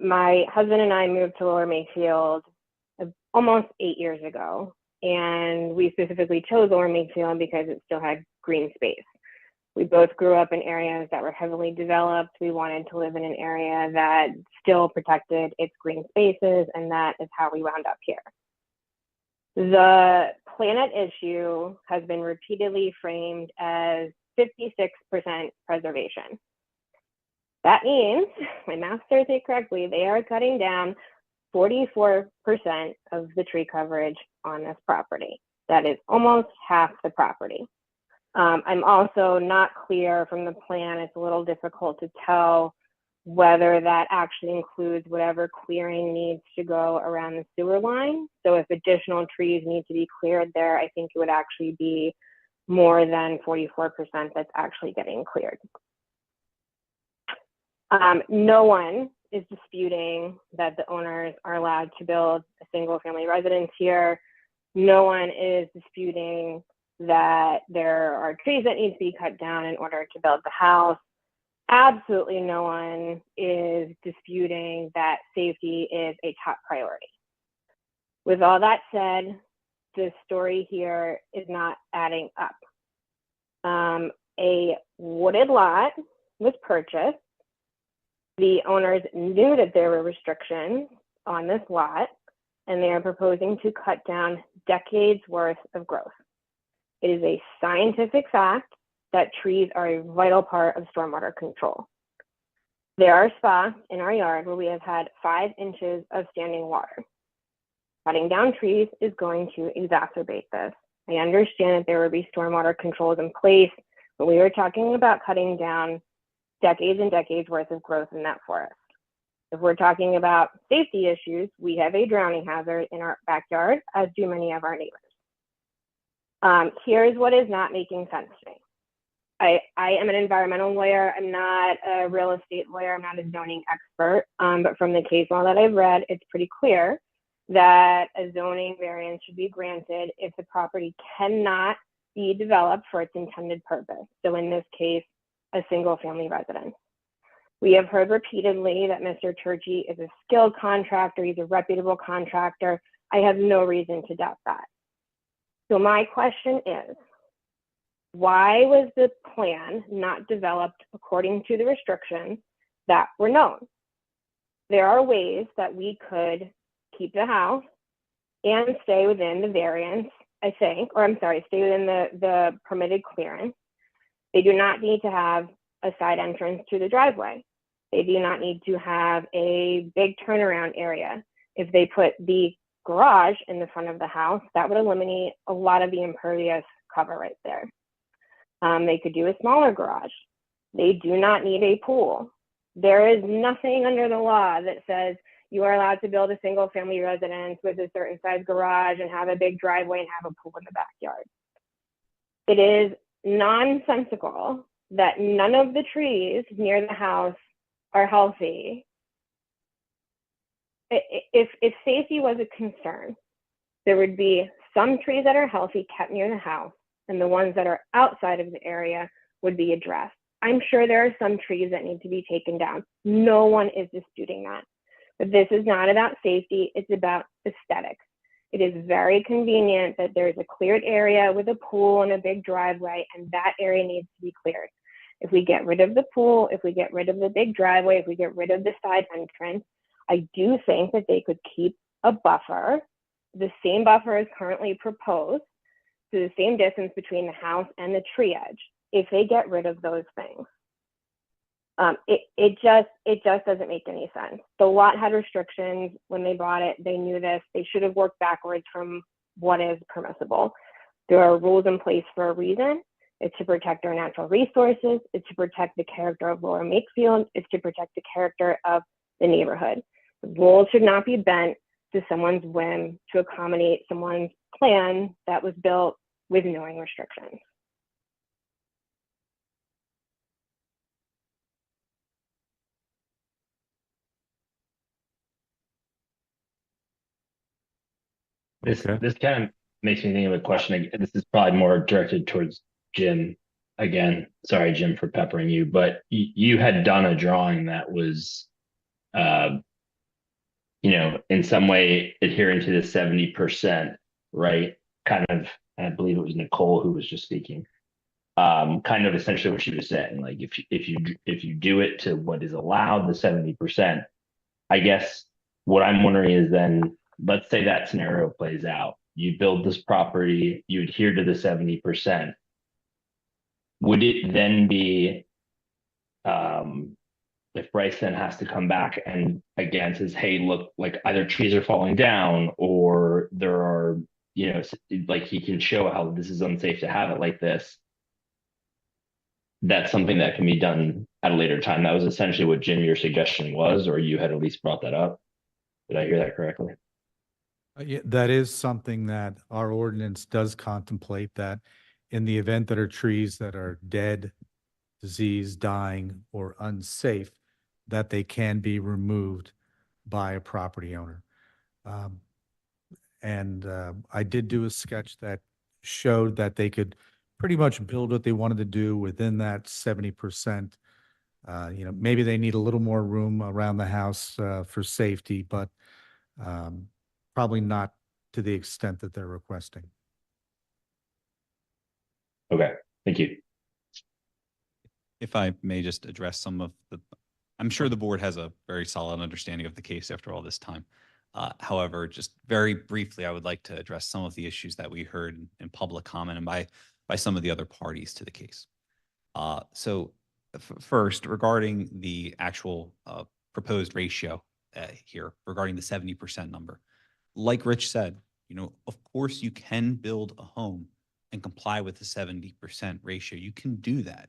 My husband and I moved to Lower Makefield almost 8 years ago, and we specifically chose Lower Makefield because it still had green space. We both grew up in areas that were heavily developed. We wanted to live in an area that still protected its green spaces, and that is how we wound up here. The planet issue has been repeatedly framed as 56% preservation. That means, my math serves me correctly, they are cutting down 44% of the tree coverage on this property. That is almost half the property. I'm also not clear from the plan, it's a little difficult to tell whether that actually includes whatever clearing needs to go around the sewer line. So if additional trees need to be cleared there, I think it would actually be more than 44% that's actually getting cleared. No one is disputing that the owners are allowed to build a single family residence here. No one is disputing that there are trees that need to be cut down in order to build the house. Absolutely no one is disputing that safety is a top priority. With all that said, the story here is not adding up. A wooded lot was purchased. The owners knew that there were restrictions on this lot, and they are proposing to cut down decades worth of growth. It is a scientific fact that trees are a vital part of stormwater control. There are spots in our yard where we have had 5 inches of standing water. Cutting down trees is going to exacerbate this. I understand that there will be stormwater controls in place, but we are talking about cutting down decades and decades worth of growth in that forest. If we're talking about safety issues, we have a drowning hazard in our backyard, as do many of our neighbors. Here's what is not making sense to me. I am an environmental lawyer. I'm not a real estate lawyer. I'm not a zoning expert. But from the case law that I've read, it's pretty clear that a zoning variance should be granted if the property cannot be developed for its intended purpose. So in this case, a single family residence. We have heard repeatedly that Mr. Turchi is a skilled contractor. He's a reputable contractor. I have no reason to doubt that. So my question is, why was the plan not developed according to the restrictions that were known? There are ways that we could keep the house and stay within the variance, I think, or I'm sorry, stay within the permitted clearance. They do not need to have a side entrance to the driveway. They do not need to have a big turnaround area. If they put the garage in the front of the house, that would eliminate a lot of the impervious cover right there. They could do a smaller garage. They do not need a pool. There is nothing under the law that says you are allowed to build a single family residence with a certain size garage and have a big driveway and have a pool in the backyard. It is nonsensical that none of the trees near the house are healthy. If safety was a concern, there would be some trees that are healthy kept near the house, and the ones that are outside of the area would be addressed. I'm sure there are some trees that need to be taken down. No one is disputing that. But this is not about safety, it's about aesthetics. It is very convenient that there's a cleared area with a pool and a big driveway, and that area needs to be cleared. If we get rid of the pool, if we get rid of the big driveway, if we get rid of the side entrance, I do think that they could keep a buffer, the same buffer is currently proposed, to the same distance between the house and the tree edge, if they get rid of those things. It just doesn't make any sense. The lot had restrictions when they bought it. They knew this. They should have worked backwards from what is permissible. There are rules in place for a reason. It's to protect our natural resources. It's to protect the character of Lower Makefield. It's to protect the character of the neighborhood. The rules should not be bent to someone's whim to accommodate someone's plan that was built with knowing restrictions.
This kind of makes me think of a question. This is probably more directed towards Jim. Again, sorry, Jim, for peppering you, but you had done a drawing that was, in some way adhering to the 70%, right? Kind of, I believe it was Nicole who was just speaking. Kind of essentially what she was saying, like if you do it to what is allowed, the 70%, I guess what I'm wondering is then, let's say that scenario plays out. You build this property, you adhere to the 70%. Would it then be, if Bryce then has to come back and again says, hey, look, like either trees are falling down or there are, like he can show how this is unsafe to have it like this. That's something that can be done at a later time. That was essentially what Jim, your suggestion was, or you had at least brought that up. Did I hear that correctly?
Yeah, that is something that our ordinance does contemplate, that in the event that are trees that are dead, diseased, dying, or unsafe, that they can be removed by a property owner. I did do a sketch that showed that they could pretty much build what they wanted to do within that 70%. Maybe they need a little more room around the house for safety, but probably not to the extent that they're requesting.
Okay, thank you.
If I may just address some of I'm sure the board has a very solid understanding of the case after all this time. However, just very briefly, I would like to address some of the issues that we heard in public comment and by some of the other parties to the case. First, regarding the actual proposed ratio here, regarding the 70% number, like Rich said, of course you can build a home and comply with the 70% ratio. You can do that.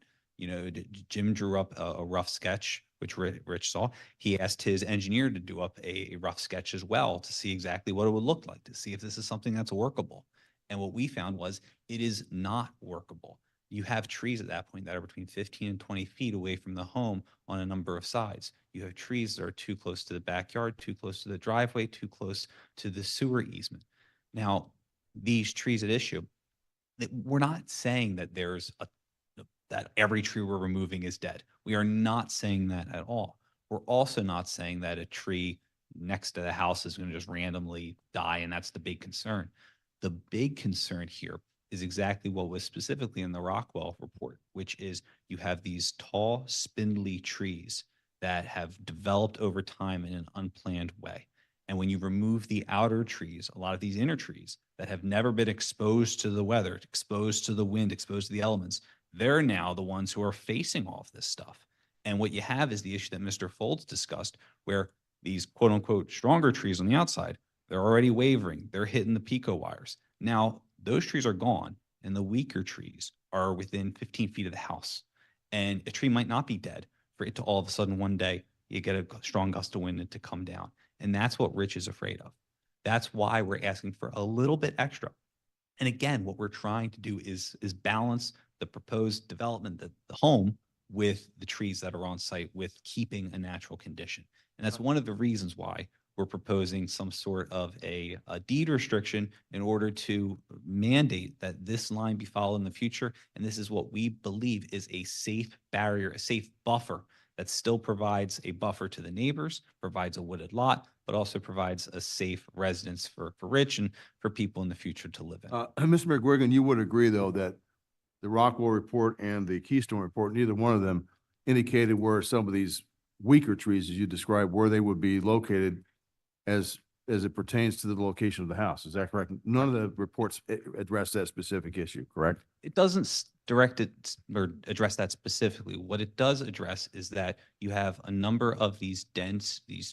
Jim drew up a rough sketch, which Rich saw. He asked his engineer to do up a rough sketch as well to see exactly what it would look like, to see if this is something that's workable. And what we found was it is not workable. You have trees at that point that are between 15 and 20 feet away from the home on a number of sides. You have trees that are too close to the backyard, too close to the driveway, too close to the sewer easement. Now, these trees at issue, we're not saying that that every tree we're removing is dead. We are not saying that at all. We're also not saying that a tree next to the house is going to just randomly die, and that's the big concern. The big concern here is exactly what was specifically in the Rockwell report, which is you have these tall, spindly trees that have developed over time in an unplanned way. And when you remove the outer trees, a lot of these inner trees that have never been exposed to the weather, exposed to the wind, exposed to the elements, they're now the ones who are facing all of this stuff. And what you have is the issue that Mr. Folds discussed, where these quote unquote stronger trees on the outside, they're already wavering, they're hitting the pico wires. Now, those trees are gone, and the weaker trees are within 15 feet of the house. And a tree might not be dead for it to all of a sudden one day, you get a strong gust of wind and to come down. And that's what Rich is afraid of. That's why we're asking for a little bit extra. And again, what we're trying to do is balance the proposed development, the home, with the trees that are on site, with keeping a natural condition. And that's one of the reasons why we're proposing some sort of a deed restriction in order to mandate that this line be followed in the future. And this is what we believe is a safe barrier, a safe buffer that still provides a buffer to the neighbors, provides a wooded lot, but also provides a safe residence for Rich and for people in the future to live in.
Mr. McGuigan, you would agree, though, that the Rockwell report and the Keystone report, neither one of them indicated where some of these weaker trees, as you described, where they would be located as as it pertains to the location of the house. Is that correct? None of the reports address that specific issue, correct?
It doesn't direct it or address that specifically. What it does address is that you have a number of these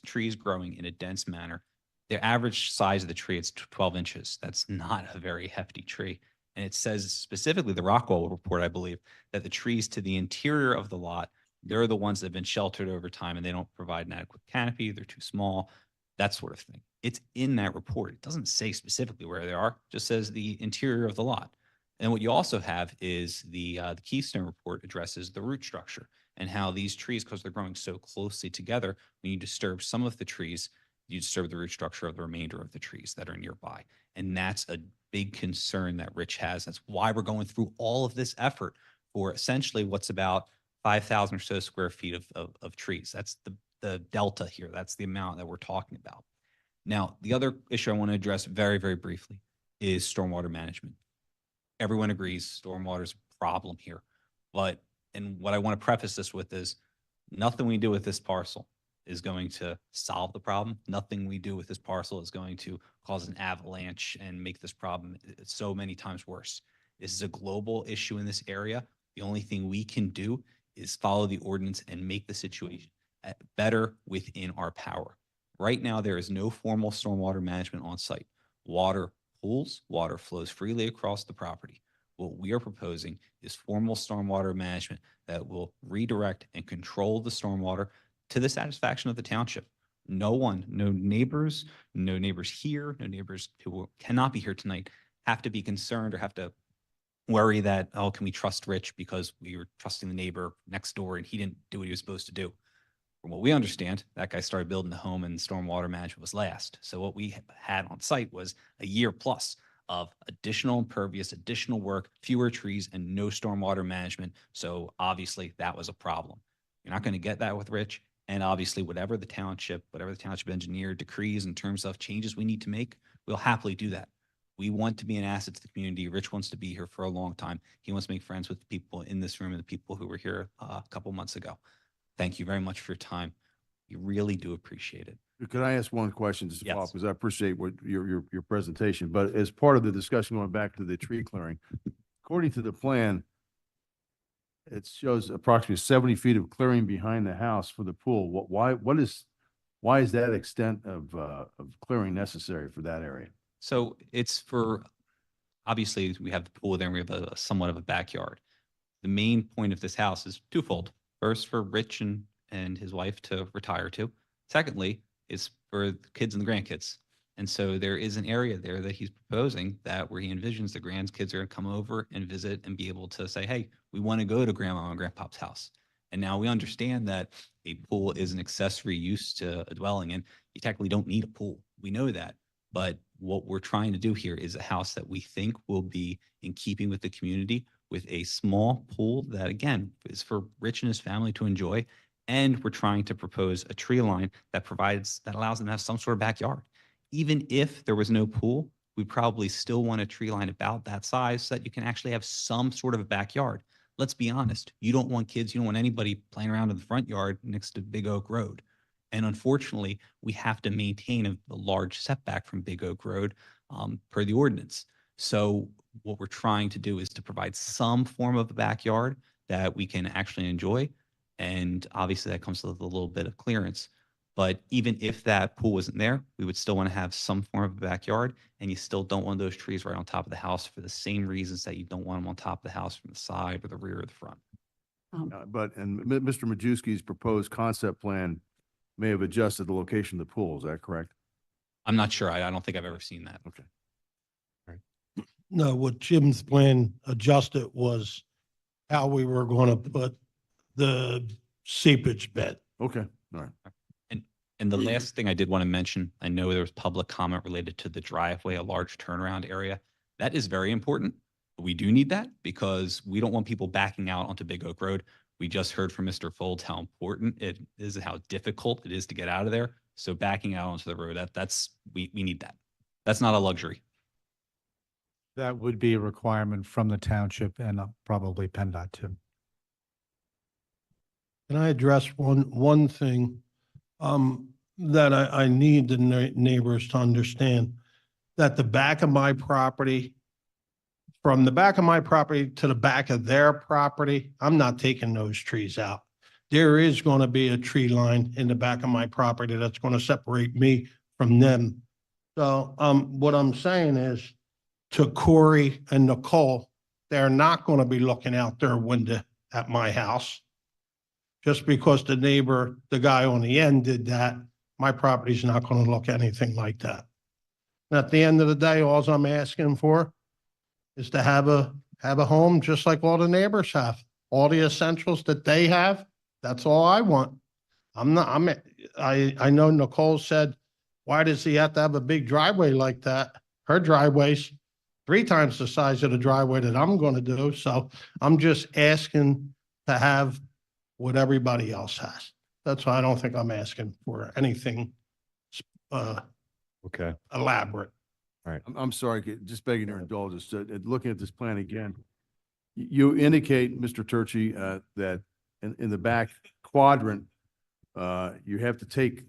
trees growing in a dense manner. The average size of the tree is 12 inches. That's not a very hefty tree. And it says specifically, the Rockwell report, I believe, that the trees to the interior of the lot, they're the ones that have been sheltered over time and they don't provide an adequate canopy. They're too small, that sort of thing. It's in that report. It doesn't say specifically where they are, it just says the interior of the lot. And what you also have is the Keystone report addresses the root structure and how these trees, because they're growing so closely together, when you disturb some of the trees, you disturb the root structure of the remainder of the trees that are nearby. And that's a big concern that Rich has. That's why we're going through all of this effort for essentially what's about 5,000 or so square feet of trees. That's the delta here. That's the amount that we're talking about. Now, the other issue I want to address very, very briefly is stormwater management. Everyone agrees stormwater is a problem here. And what I want to preface this with is nothing we do with this parcel is going to solve the problem. Nothing we do with this parcel is going to cause an avalanche and make this problem so many times worse. This is a global issue in this area. The only thing we can do is follow the ordinance and make the situation better within our power. Right now, there is no formal stormwater management on site. Water pools, water flows freely across the property. What we are proposing is formal stormwater management that will redirect and control the stormwater to the satisfaction of the township. No neighbors here, no neighbors who cannot be here tonight have to be concerned or have to worry that, oh, can we trust Rich because we were trusting the neighbor next door and he didn't do what he was supposed to do. From what we understand, that guy started building the home and stormwater management was last. So what we had on site was a year plus of additional impervious, additional work, fewer trees, and no stormwater management. So obviously that was a problem. You're not going to get that with Rich. And obviously whatever the township engineer decrees in terms of changes we need to make, we'll happily do that. We want to be an asset to the community. Rich wants to be here for a long time. He wants to make friends with the people in this room and the people who were here a couple months ago. Thank you very much for your time. We really do appreciate it.
Could I ask one question just to follow up?
Yes.
Because I appreciate what your presentation, but as part of the discussion going back to the tree clearing, according to the plan, it shows approximately 70 feet of clearing behind the house for the pool. Why is that extent of clearing necessary for that area?
So it's for, obviously we have the pool there and we have a somewhat of a backyard. The main point of this house is twofold. First, for Rich and his wife to retire to. Secondly, is for the kids and the grandkids. And so there is an area there that he's proposing that where he envisions the grandkids are going to come over and visit and be able to say, hey, we want to go to grandma and grandpa's house. And now we understand that a pool is an accessory use to a dwelling and you technically don't need a pool. We know that. But what we're trying to do here is a house that we think will be in keeping with the community with a small pool that, again, is for Rich and his family to enjoy. And we're trying to propose a tree line that allows them to have some sort of backyard. Even if there was no pool, we'd probably still want a tree line about that size so that you can actually have some sort of a backyard. Let's be honest. You don't want kids, you don't want anybody playing around in the front yard next to Big Oak Road. And unfortunately, we have to maintain a large setback from Big Oak Road per the ordinance. So what we're trying to do is to provide some form of a backyard that we can actually enjoy. And obviously that comes with a little bit of clearance. But even if that pool wasn't there, we would still want to have some form of a backyard. And you still don't want those trees right on top of the house for the same reasons that you don't want them on top of the house from the side or the rear or the front.
Mr. Majewski's proposed concept plan may have adjusted the location of the pool. Is that correct?
I'm not sure. I don't think I've ever seen that.
Okay.
No, what Jim's plan adjusted was how we were going to put the seepage bed.
Okay, all right.
And the last thing I did want to mention, I know there was public comment related to the driveway, a large turnaround area. That is very important. We do need that because we don't want people backing out onto Big Oak Road. We just heard from Mr. Folds how important it is, how difficult it is to get out of there. So backing out onto the road, we need that. That's not a luxury.
That would be a requirement from the township and probably PennDOT too.
Can I address one thing? that I need the neighbors to understand that the back of my property, from the back of my property to the back of their property, I'm not taking those trees out. There is going to be a tree line in the back of my property that's going to separate me from them. So, what I'm saying is to Corey and Nicole, they're not going to be looking out their window at my house. Just because the neighbor, the guy on the end did that, my property's not going to look anything like that. And at the end of the day, all I'm asking for is to have a home just like all the neighbors have. All the essentials that they have, that's all I want. I know Nicole said, why does he have to have a big driveway like that? Her driveway's 3 times the size of the driveway that I'm going to do. So I'm just asking to have what everybody else has. That's why I don't think I'm asking for anything
Okay.
elaborate.
All right.
I'm sorry, just begging your indulgence, looking at this plan again. You indicate, Mr. Turchi, that in the back quadrant, you have to take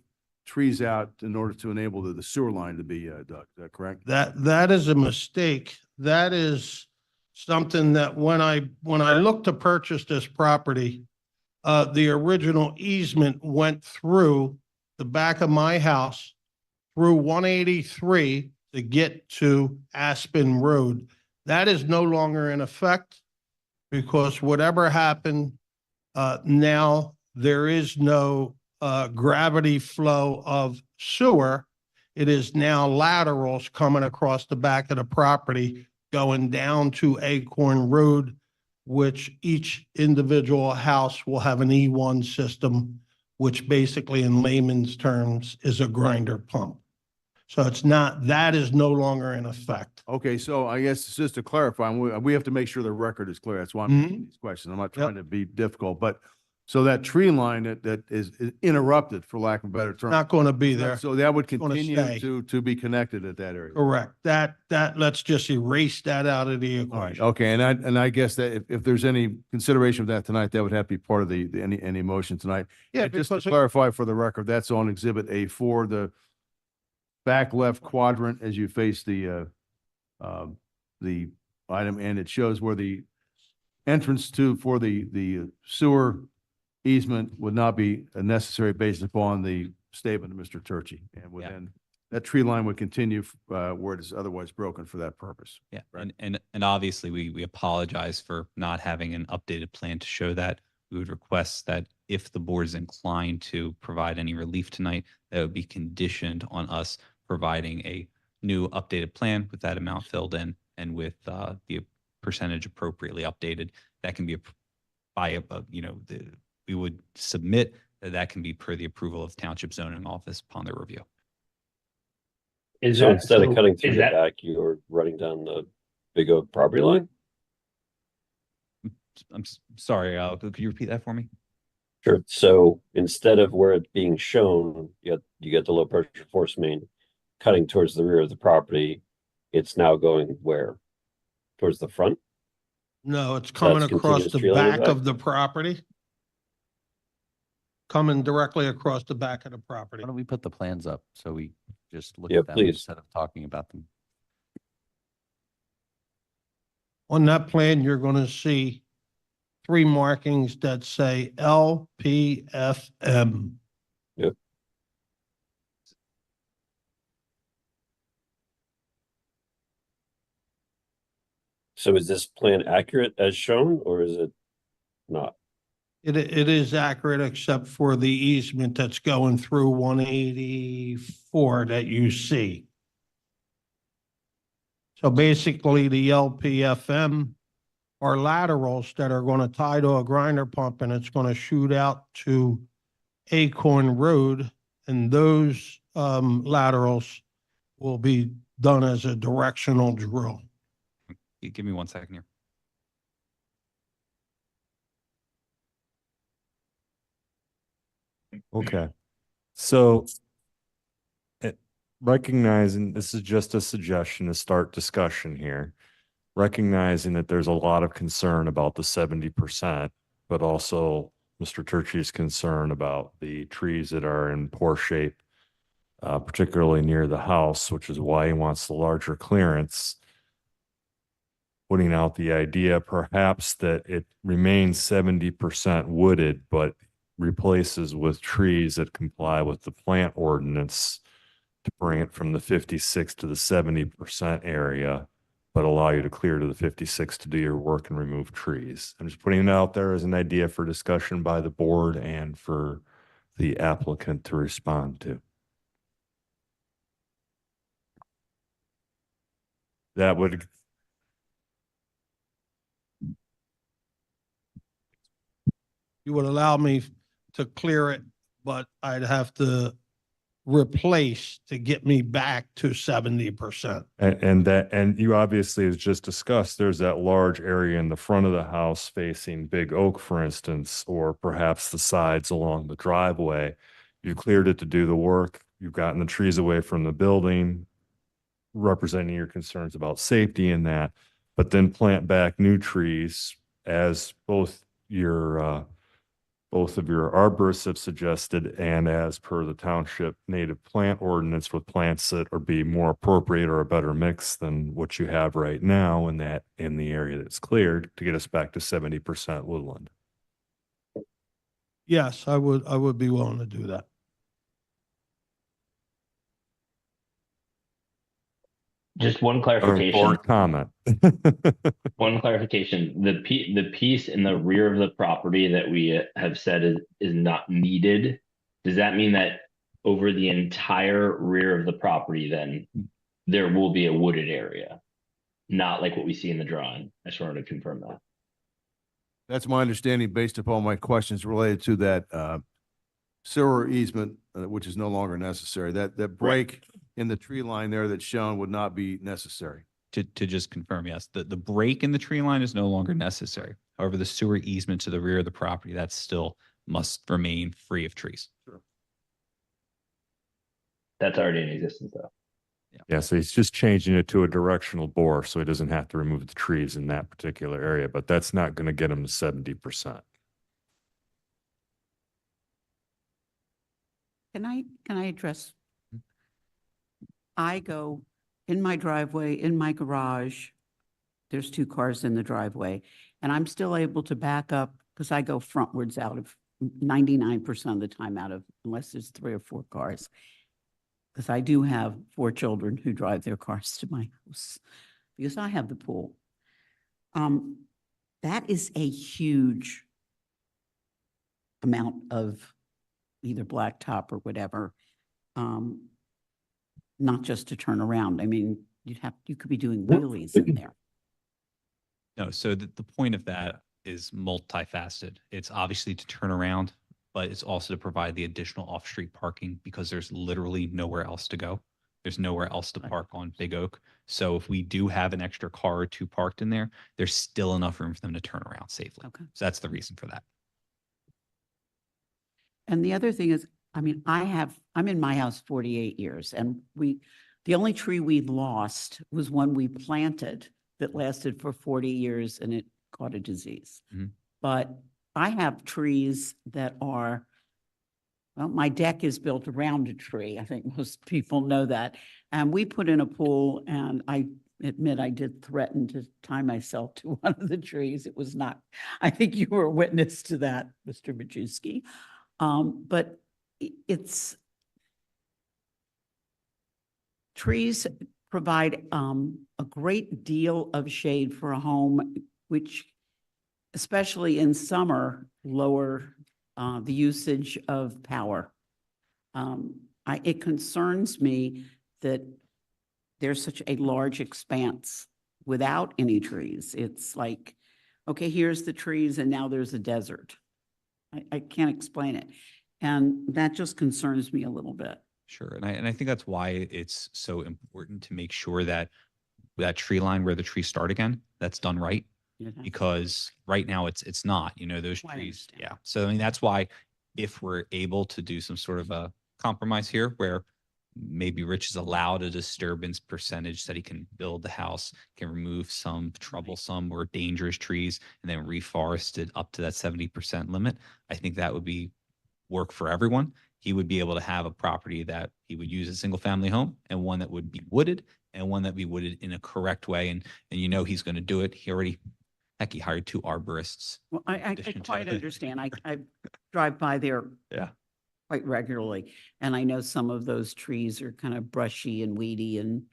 trees out in order to enable the sewer line to be dug. Is that correct?
That is a mistake. That is something that when I looked to purchase this property, the original easement went through the back of my house through 183 to get to Aspen Road. That is no longer in effect because whatever happened, now there is no gravity flow of sewer. It is now laterals coming across the back of the property, going down to Acorn Road, which each individual house will have an E1 system, which basically in layman's terms is a grinder pump. So it's not, that is no longer in effect.
Okay, so I guess just to clarify, we have to make sure the record is clear. That's why I'm asking these questions. I'm not trying to be difficult, but so that tree line that is interrupted, for lack of a better term.
Not going to be there.
So that would
gonna
continue
stay.
to be connected at that area.
Correct. That, let's just erase that out of the
All right,
equation.
okay, and I guess that if there's any consideration of that tonight, that would have to be part of any motion tonight.
Yeah,
And just to
because
clarify for the record, that's on Exhibit A4, the back left quadrant as you face the item, and it shows where the entrance for the sewer easement would not be necessary based upon the statement of Mr. Turchi, and would then that tree line would continue where it is otherwise broken for that purpose.
Yeah,
Right.
and obviously we apologize for not having an updated plan to show that. We would request that if the board is inclined to provide any relief tonight, that would be conditioned on us providing a new updated plan with that amount filled in and with the percentage appropriately updated. That can be we would submit that can be per the approval of Township Zoning Office upon their review.
So instead of cutting through the back, you're running down the Big Oak property line?
I'm sorry, could you repeat that for me?
Sure. So instead of where it's being shown, you get the low pressure force main cutting towards the rear of the property. It's now going where? Towards the front?
No, it's coming
That's
across
continuous
the
tree line
back
back?
of the property. Coming directly across the back of the property.
Why don't we put the plans up so we just look
Yeah,
at them
please.
instead of talking about them?
On that plan, you're going to see 3 markings that say LPFM.
Yep. So is this plan accurate as shown, or is it not?
It is accurate except for the easement that's going through 184 that you see. So basically the LPFM are laterals that are going to tie to a grinder pump and it's going to shoot out to Acorn Road. And those laterals will be done as a directional drill.
Give me 1 second here.
Okay. So recognizing this is just a suggestion to start discussion here, recognizing that there's a lot of concern about the 70%, but also Mr. Turchi's concern about the trees that are in poor shape particularly near the house, which is why he wants the larger clearance. Putting out the idea perhaps that it remains 70% wooded, but replaces with trees that comply with the plant ordinance to bring it from the 56 to the 70% area, but allow you to clear to the 56 to do your work and remove trees. I'm just putting it out there as an idea for discussion by the board and for the applicant to respond to. That would,
You would allow me to clear it, but I'd have to replace to get me back to 70%.
and you obviously, as just discussed, there's that large area in the front of the house facing Big Oak, for instance, or perhaps the sides along the driveway. You cleared it to do the work. You've gotten the trees away from the building, representing your concerns about safety in that, but then plant back new trees as both of your arborists have suggested, and as per the township native plant ordinance, with plants that are be more appropriate or a better mix than what you have right now in the area that's cleared, to get us back to 70% woodland.
Yes, I would be willing to do that.
Just one
Or
clarification.
board comment.
One clarification. The piece in the rear of the property that we have said is not needed. Does that mean that over the entire rear of the property, then there will be a wooded area? Not like what we see in the drawing. I just wanted to confirm that.
That's my understanding based upon my questions related to that sewer easement, which is no longer necessary. That break in the tree line there that's shown would not be necessary.
To just confirm, yes, the break in the tree line is no longer necessary. However, the sewer easement to the rear of the property, that still must remain free of trees.
Sure.
That's already in existence though.
Yeah, so he's just changing it to a directional bore, so he doesn't have to remove the trees in that particular area, but that's not going to get him to 70%.
Can I address? I go in my driveway, in my garage, there's 2 cars in the driveway, and I'm still able to back up because I go frontwards out of 99% of the time out of, unless there's 3 or 4 cars. Because I do have 4 children who drive their cars to my house because I have the pool. That is a huge amount of either blacktop or whatever, not just to turn around. I mean, you could be doing wheelies in there.
No, so the point of that is multifaceted. It's obviously to turn around, but it's also to provide the additional off-street parking because there's literally nowhere else to go. There's nowhere else to park on Big Oak. So if we do have an extra car or 2 parked in there, there's still enough room for them to turn around safely.
Okay.
So that's the reason for that.
And the other thing is, I mean, I'm in my house 48 years, and the only tree we lost was one we planted that lasted for 40 years and it caught a disease.
Mhm.
But I have trees that are, well, my deck is built around a tree. I think most people know that. And we put in a pool, and I admit I did threaten to tie myself to one of the trees. It was not, I think you were a witness to that, Mr. Majewski. But it's, trees provide a great deal of shade for a home, which, especially in summer, lower the usage of power. It concerns me that there's such a large expanse without any trees. It's like, okay, here's the trees and now there's a desert. I can't explain it. And that just concerns me a little bit.
Sure. And I think that's why it's so important to make sure that that tree line where the trees start again, that's done right. Because right now it's not, those trees. Yeah. So, I mean, that's why if we're able to do some sort of a compromise here where maybe Rich is allowed a disturbance percentage that he can build the house, can remove some troublesome or dangerous trees and then reforest it up to that 70% limit. I think that would be work for everyone. he would be able to have a property that he would use as a single family home and one that would be wooded and one that be wooded in a correct way. And you know, he's going to do it. He already, heck, he hired 2 arborists.
Well, I
addition to
quite
it.
understand. I drive by there
Yeah.
quite regularly, and I know some of those trees are kind of brushy and weedy and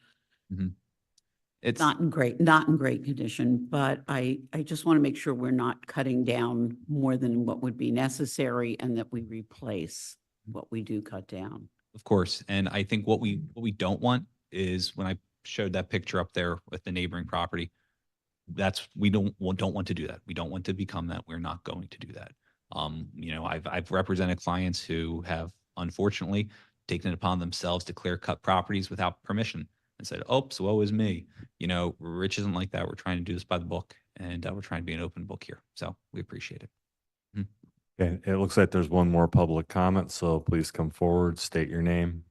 It's
not in great condition, but I just want to make sure we're not cutting down more than what would be necessary and that we replace what we do cut down.
Of course. And I think what we don't want is when I showed that picture up there with the neighboring property, we don't want to do that. We don't want to become that. We're not going to do that. You know, I've represented clients who have unfortunately taken it upon themselves to clear cut properties without permission and said, "Oops, woe is me." You know, Rich isn't like that. We're trying to do this by the book, and we're trying to be an open book here. So we appreciate it.
Okay, it looks like there's one more public comment, so please come forward, state your name.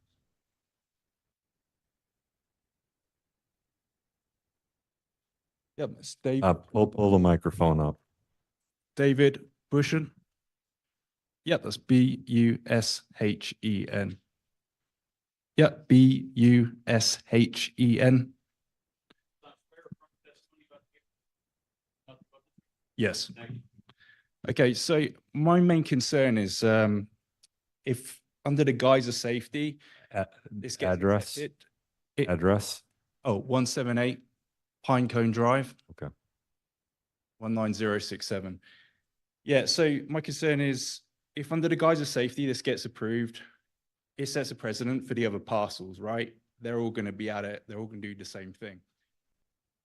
Yep, it's Dave,
Pull the microphone up.
David Bushen. Yep, that's Bushen. Yep, Bushen. Yes. Okay, so my main concern is if under the guise of safety, this gets
Address.
accepted,
Address.
178 Pinecone Drive.
Okay.
19067. Yeah, so my concern is if under the guise of safety, this gets approved, it sets a precedent for the other parcels, right? They're all going to be at it. They're all going to do the same thing.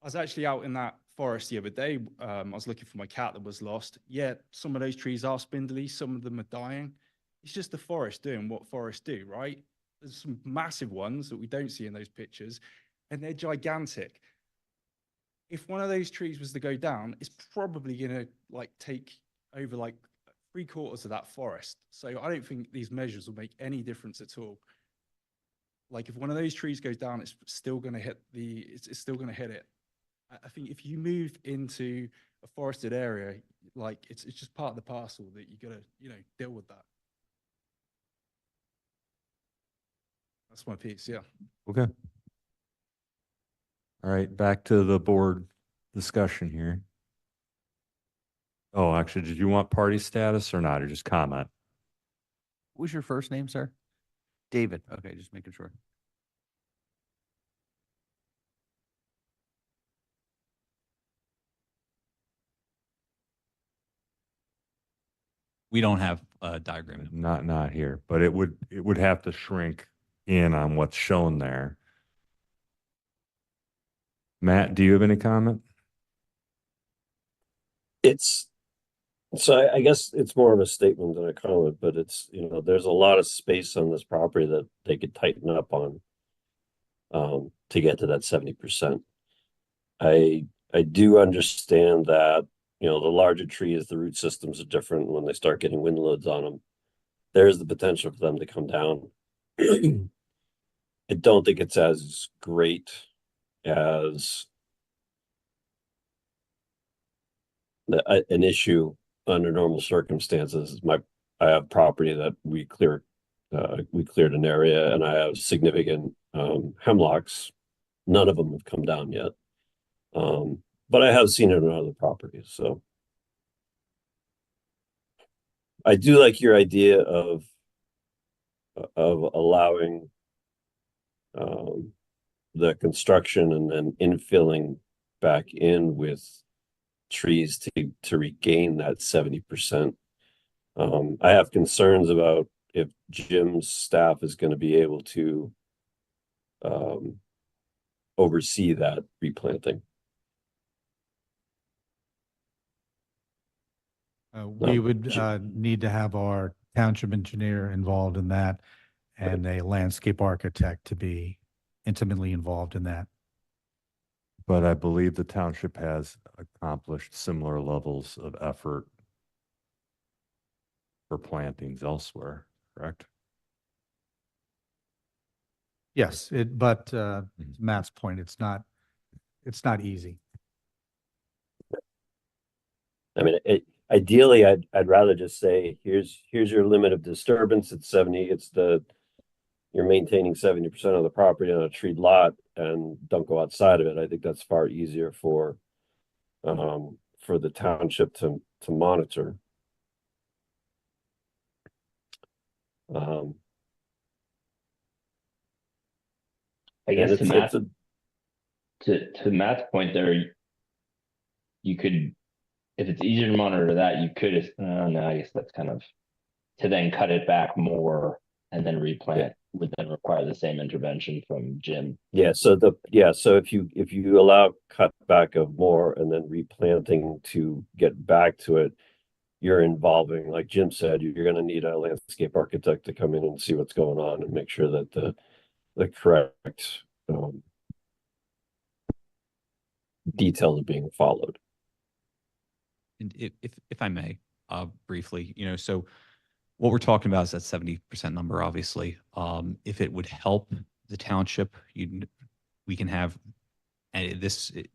I was actually out in that forest the other day. I was looking for my cat that was lost. Yeah, some of those trees are spindly. Some of them are dying. It's just the forest doing what forests do, right? There's some massive ones that we don't see in those pictures, and they're gigantic. If one of those trees was to go down, it's probably going to like take over like 3/4 of that forest. So I don't think these measures will make any difference at all. Like if one of those trees goes down, it's still going to hit it's still going to hit it. I think if you move into a forested area, like it's just part of the parcel that you got to, you know, deal with that. That's my piece. Yeah.
Okay. All right, back to the board discussion here. Oh, actually, did you want party status or not, or just comment?
What was your first name, sir? David. Okay, just making sure.
We don't have a diagram.
Not here, but it would have to shrink in on what's shown there. Matt, do you have any comment?
So I guess it's more of a statement than a comment, but it's, you know, there's a lot of space on this property that they could tighten up on to get to that 70%. I do understand that, you know, the larger trees, the root systems are different when they start getting wind loads on them. There's the potential for them to come down. I don't think it's as great as an issue under normal circumstances. I have property that we cleared an area, and I have significant hemlocks. None of them have come down yet, but I have seen it on other properties. So I do like your idea of allowing the construction and then infilling back in with trees to regain that 70%. I have concerns about if Jim's staff is going to be able to oversee that replanting.
We would need to have our township engineer involved in that and a landscape architect to be intimately involved in that.
But I believe the township has accomplished similar levels of effort for plantings elsewhere, correct?
Yes, but to Matt's point, it's not easy.
I mean, ideally, I'd rather just say, here's your limit of disturbance. It's 70, you're maintaining 70% of the property on a treed lot and don't go outside of it. I think that's far easier for the township to monitor.
I guess
and it's
to Matt's point there, you could, if it's easier to monitor that, you could, no, I guess that's kind of, to then cut it back more and then replant would then require the same intervention from Jim.
So if you allow cutback of more and then replanting to get back to it, you're involving, like Jim said, you're going to need a landscape architect to come in and see what's going on and make sure that the correct details are being followed.
And if I may, briefly, so what we're talking about is that 70% number, obviously. If it would help the township, we can have, and let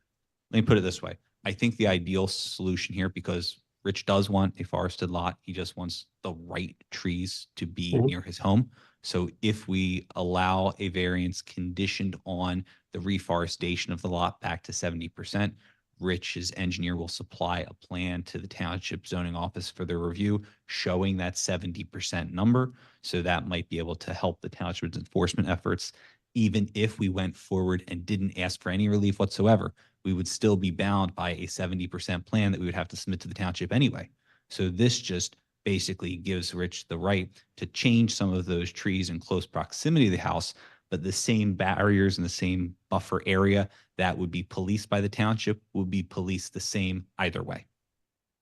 me put it this way. I think the ideal solution here, because Rich does want a forested lot, he just wants the right trees to be near his home. So if we allow a variance conditioned on the reforestation of the lot back to 70%, Rich's engineer will supply a plan to the township zoning office for their review showing that 70% number. So that might be able to help the township's enforcement efforts. Even if we went forward and didn't ask for any relief whatsoever, we would still be bound by a 70% plan that we would have to submit to the township anyway. So this just basically gives Rich the right to change some of those trees in close proximity to the house, but the same barriers and the same buffer area that would be policed by the township would be policed the same either way.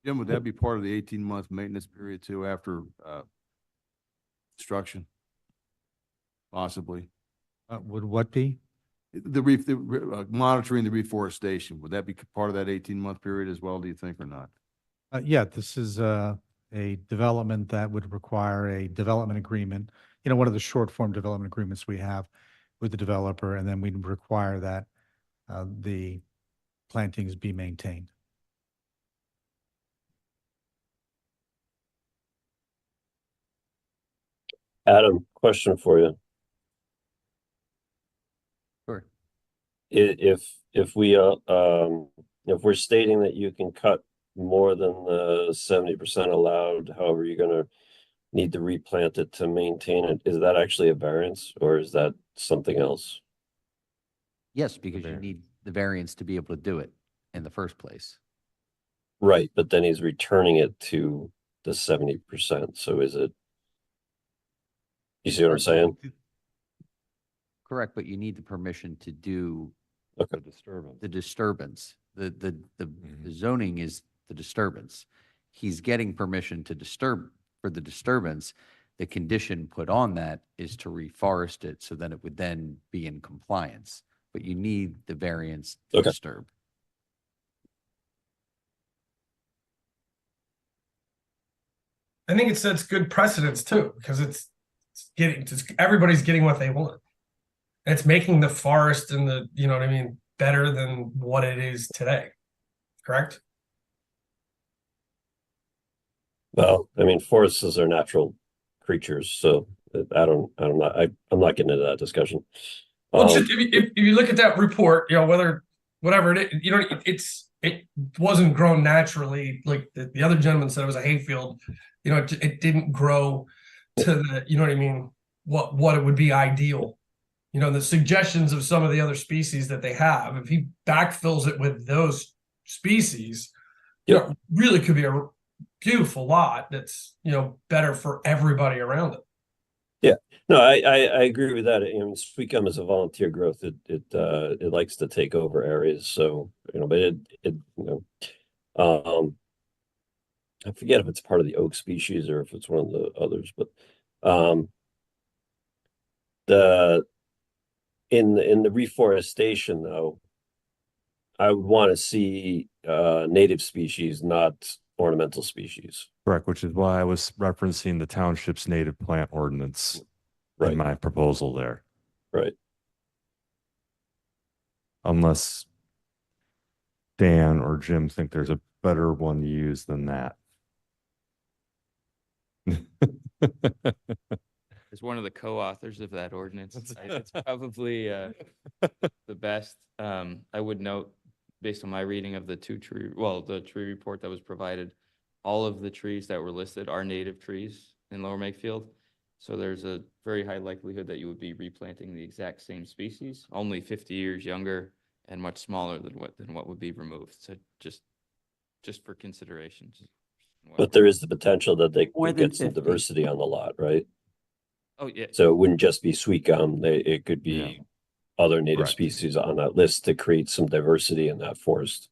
Jim, would that be part of the 18-month maintenance period too after construction? Possibly.
Would what be?
Monitoring the reforestation, would that be part of that 18-month period as well, do you think, or not?
Yeah, this is a development that would require a development agreement. One of the short form development agreements we have with the developer, and then we'd require that the plantings be maintained.
Adam, question for you.
Sure.
If we're stating that you can cut more than the 70% allowed, however, you're going to need to replant it to maintain it. Is that actually a variance or is that something else?
Yes, because you need the variance to be able to do it in the first place.
Right, but then he's returning it to the 70%. So is it, you see what I'm saying?
Correct, but you need the permission to do
Okay.
the disturbance. The zoning is the disturbance. He's getting permission to disturb for the disturbance. The condition put on that is to reforest it so that it would then be in compliance. But you need the variance to disturb.
I think it sets good precedence too, because it's everybody's getting what they want. And it's making the forest and the, you know what I mean, better than what it is today. Correct?
Well, I mean, forests are natural creatures, so I'm not getting into that discussion.
Well, just if you look at that report, whatever it is, it wasn't grown naturally. Like the other gentleman said, it was a hayfield. It didn't grow to the, you know what I mean, what it would be ideal. The suggestions of some of the other species that they have, if he backfills it with those species, really could be a beautiful lot that's, better for everybody around it.
Yeah, no, I agree with that. I mean, sweet gum is a volunteer growth. It likes to take over areas. So, but I forget if it's part of the oak species or if it's one of the others, but in the reforestation though, I would want to see native species, not ornamental species.
Correct, which is why I was referencing the township's native plant ordinance in my proposal there.
Right.
Unless Dan or Jim think there's a better one to use than that.
As one of the co-authors of that ordinance, it's probably the best. I would note, based on my reading of the the tree report that was provided, all of the trees that were listed are native trees in Lower Makefield. So there's a very high likelihood that you would be replanting the exact same species, only 50 years younger and much smaller than what would be removed. So just for consideration.
But there is the potential that they
More
could
than
get some
50.
diversity on the lot, right?
Oh, yeah.
So it wouldn't just be sweet gum. It could be other native
Correct.
species on that list to create some diversity in that forest.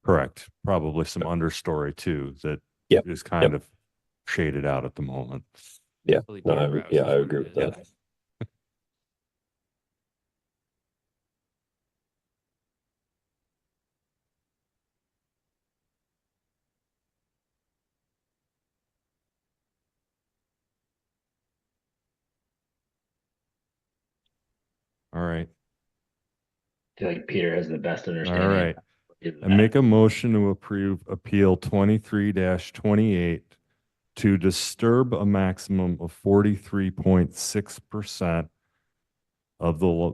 Correct. Probably some understory too that
Yep.
is kind of shaded out at the moment.
Yeah,
Probably
no,
deer browse
I
is what
agree
it
with
is.
that.
All right.
I feel like Peter has the best
All
understanding.
right.
of
I
that.
make a motion to approve Appeal 23-28 to disturb a maximum of 43.6% of the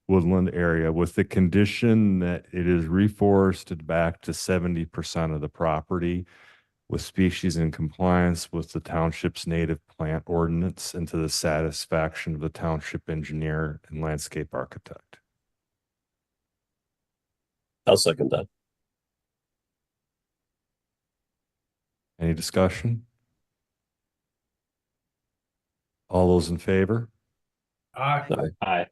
woodland area with the condition that it is reforested back to 70% of the property with species in compliance with the township's native plant ordinance and to the satisfaction of the township engineer and landscape architect.
I'll second that.
Any discussion? All those in favor?
Aye.
Aye.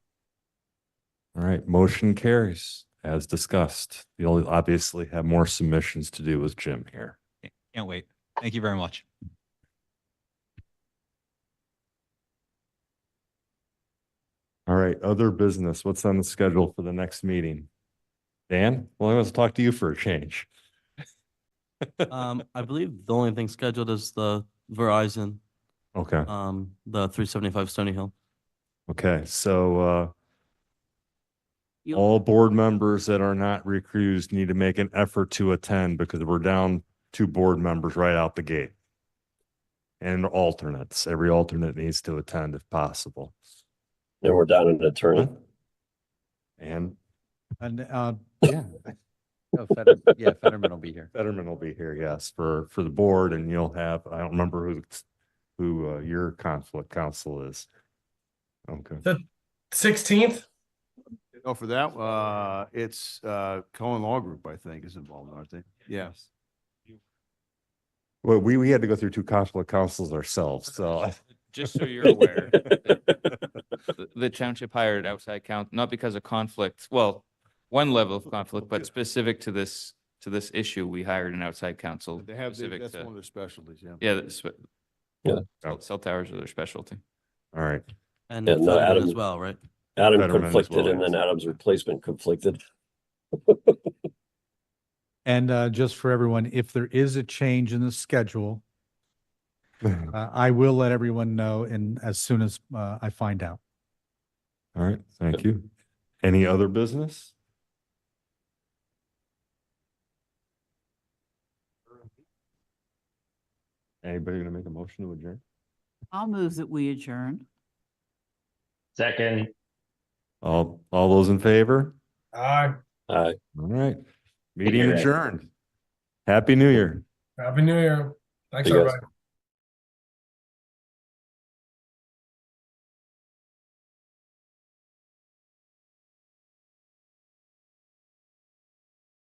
All right, motion carries as discussed. You'll obviously have more submissions to do with Jim here.
Can't wait. Thank you very much.
All right, other business. What's on the schedule for the next meeting? Dan, well, I want to talk to you for a change.
I believe the only thing scheduled is the Verizon,
Okay,
the 375 Stony Hill.
okay, so
You'll-
all board members that are not recused need to make an effort to attend because we're down 2 board members right out the gate. And alternates. Every alternate needs to attend if possible.
And we're down an attorney.
And
And,
Yeah. Fetterman will be here.
Fetterman will be here, yes, for the board, and you'll have, I don't remember who your conflict counsel is. Okay.
The 16th?
Oh, for that, it's Cohen Law Group, I think, is involved, aren't they? Yes.
Well, we had to go through 2 conflict counsels ourselves, so.
Just so you're aware, the township hired outside counsel, not because of conflict, well, one level of conflict, but specific to this issue, we hired an outside counsel.
They have,
specific
that's
to-
one of their specialties, yeah.
Yeah,
Yeah.
cell towers are their specialty.
All right.
And
Yeah, no,
Fetterman
Adam-
as well, right?
Adam
Fetterman as
conflicted
well,
and then
yes.
Adam's replacement conflicted.
and just for everyone, if there is a change in the schedule, I will let everyone know and as soon as I find out.
All right, thank you. Any other business? Anybody gonna make a motion to adjourn?
I'll move that we adjourn.
Second.
All those in favor?
Aye.
Aye.
All right, meeting
care, guys.
adjourned. Happy New Year.
Happy New Year. Thanks,
See you guys.
everybody.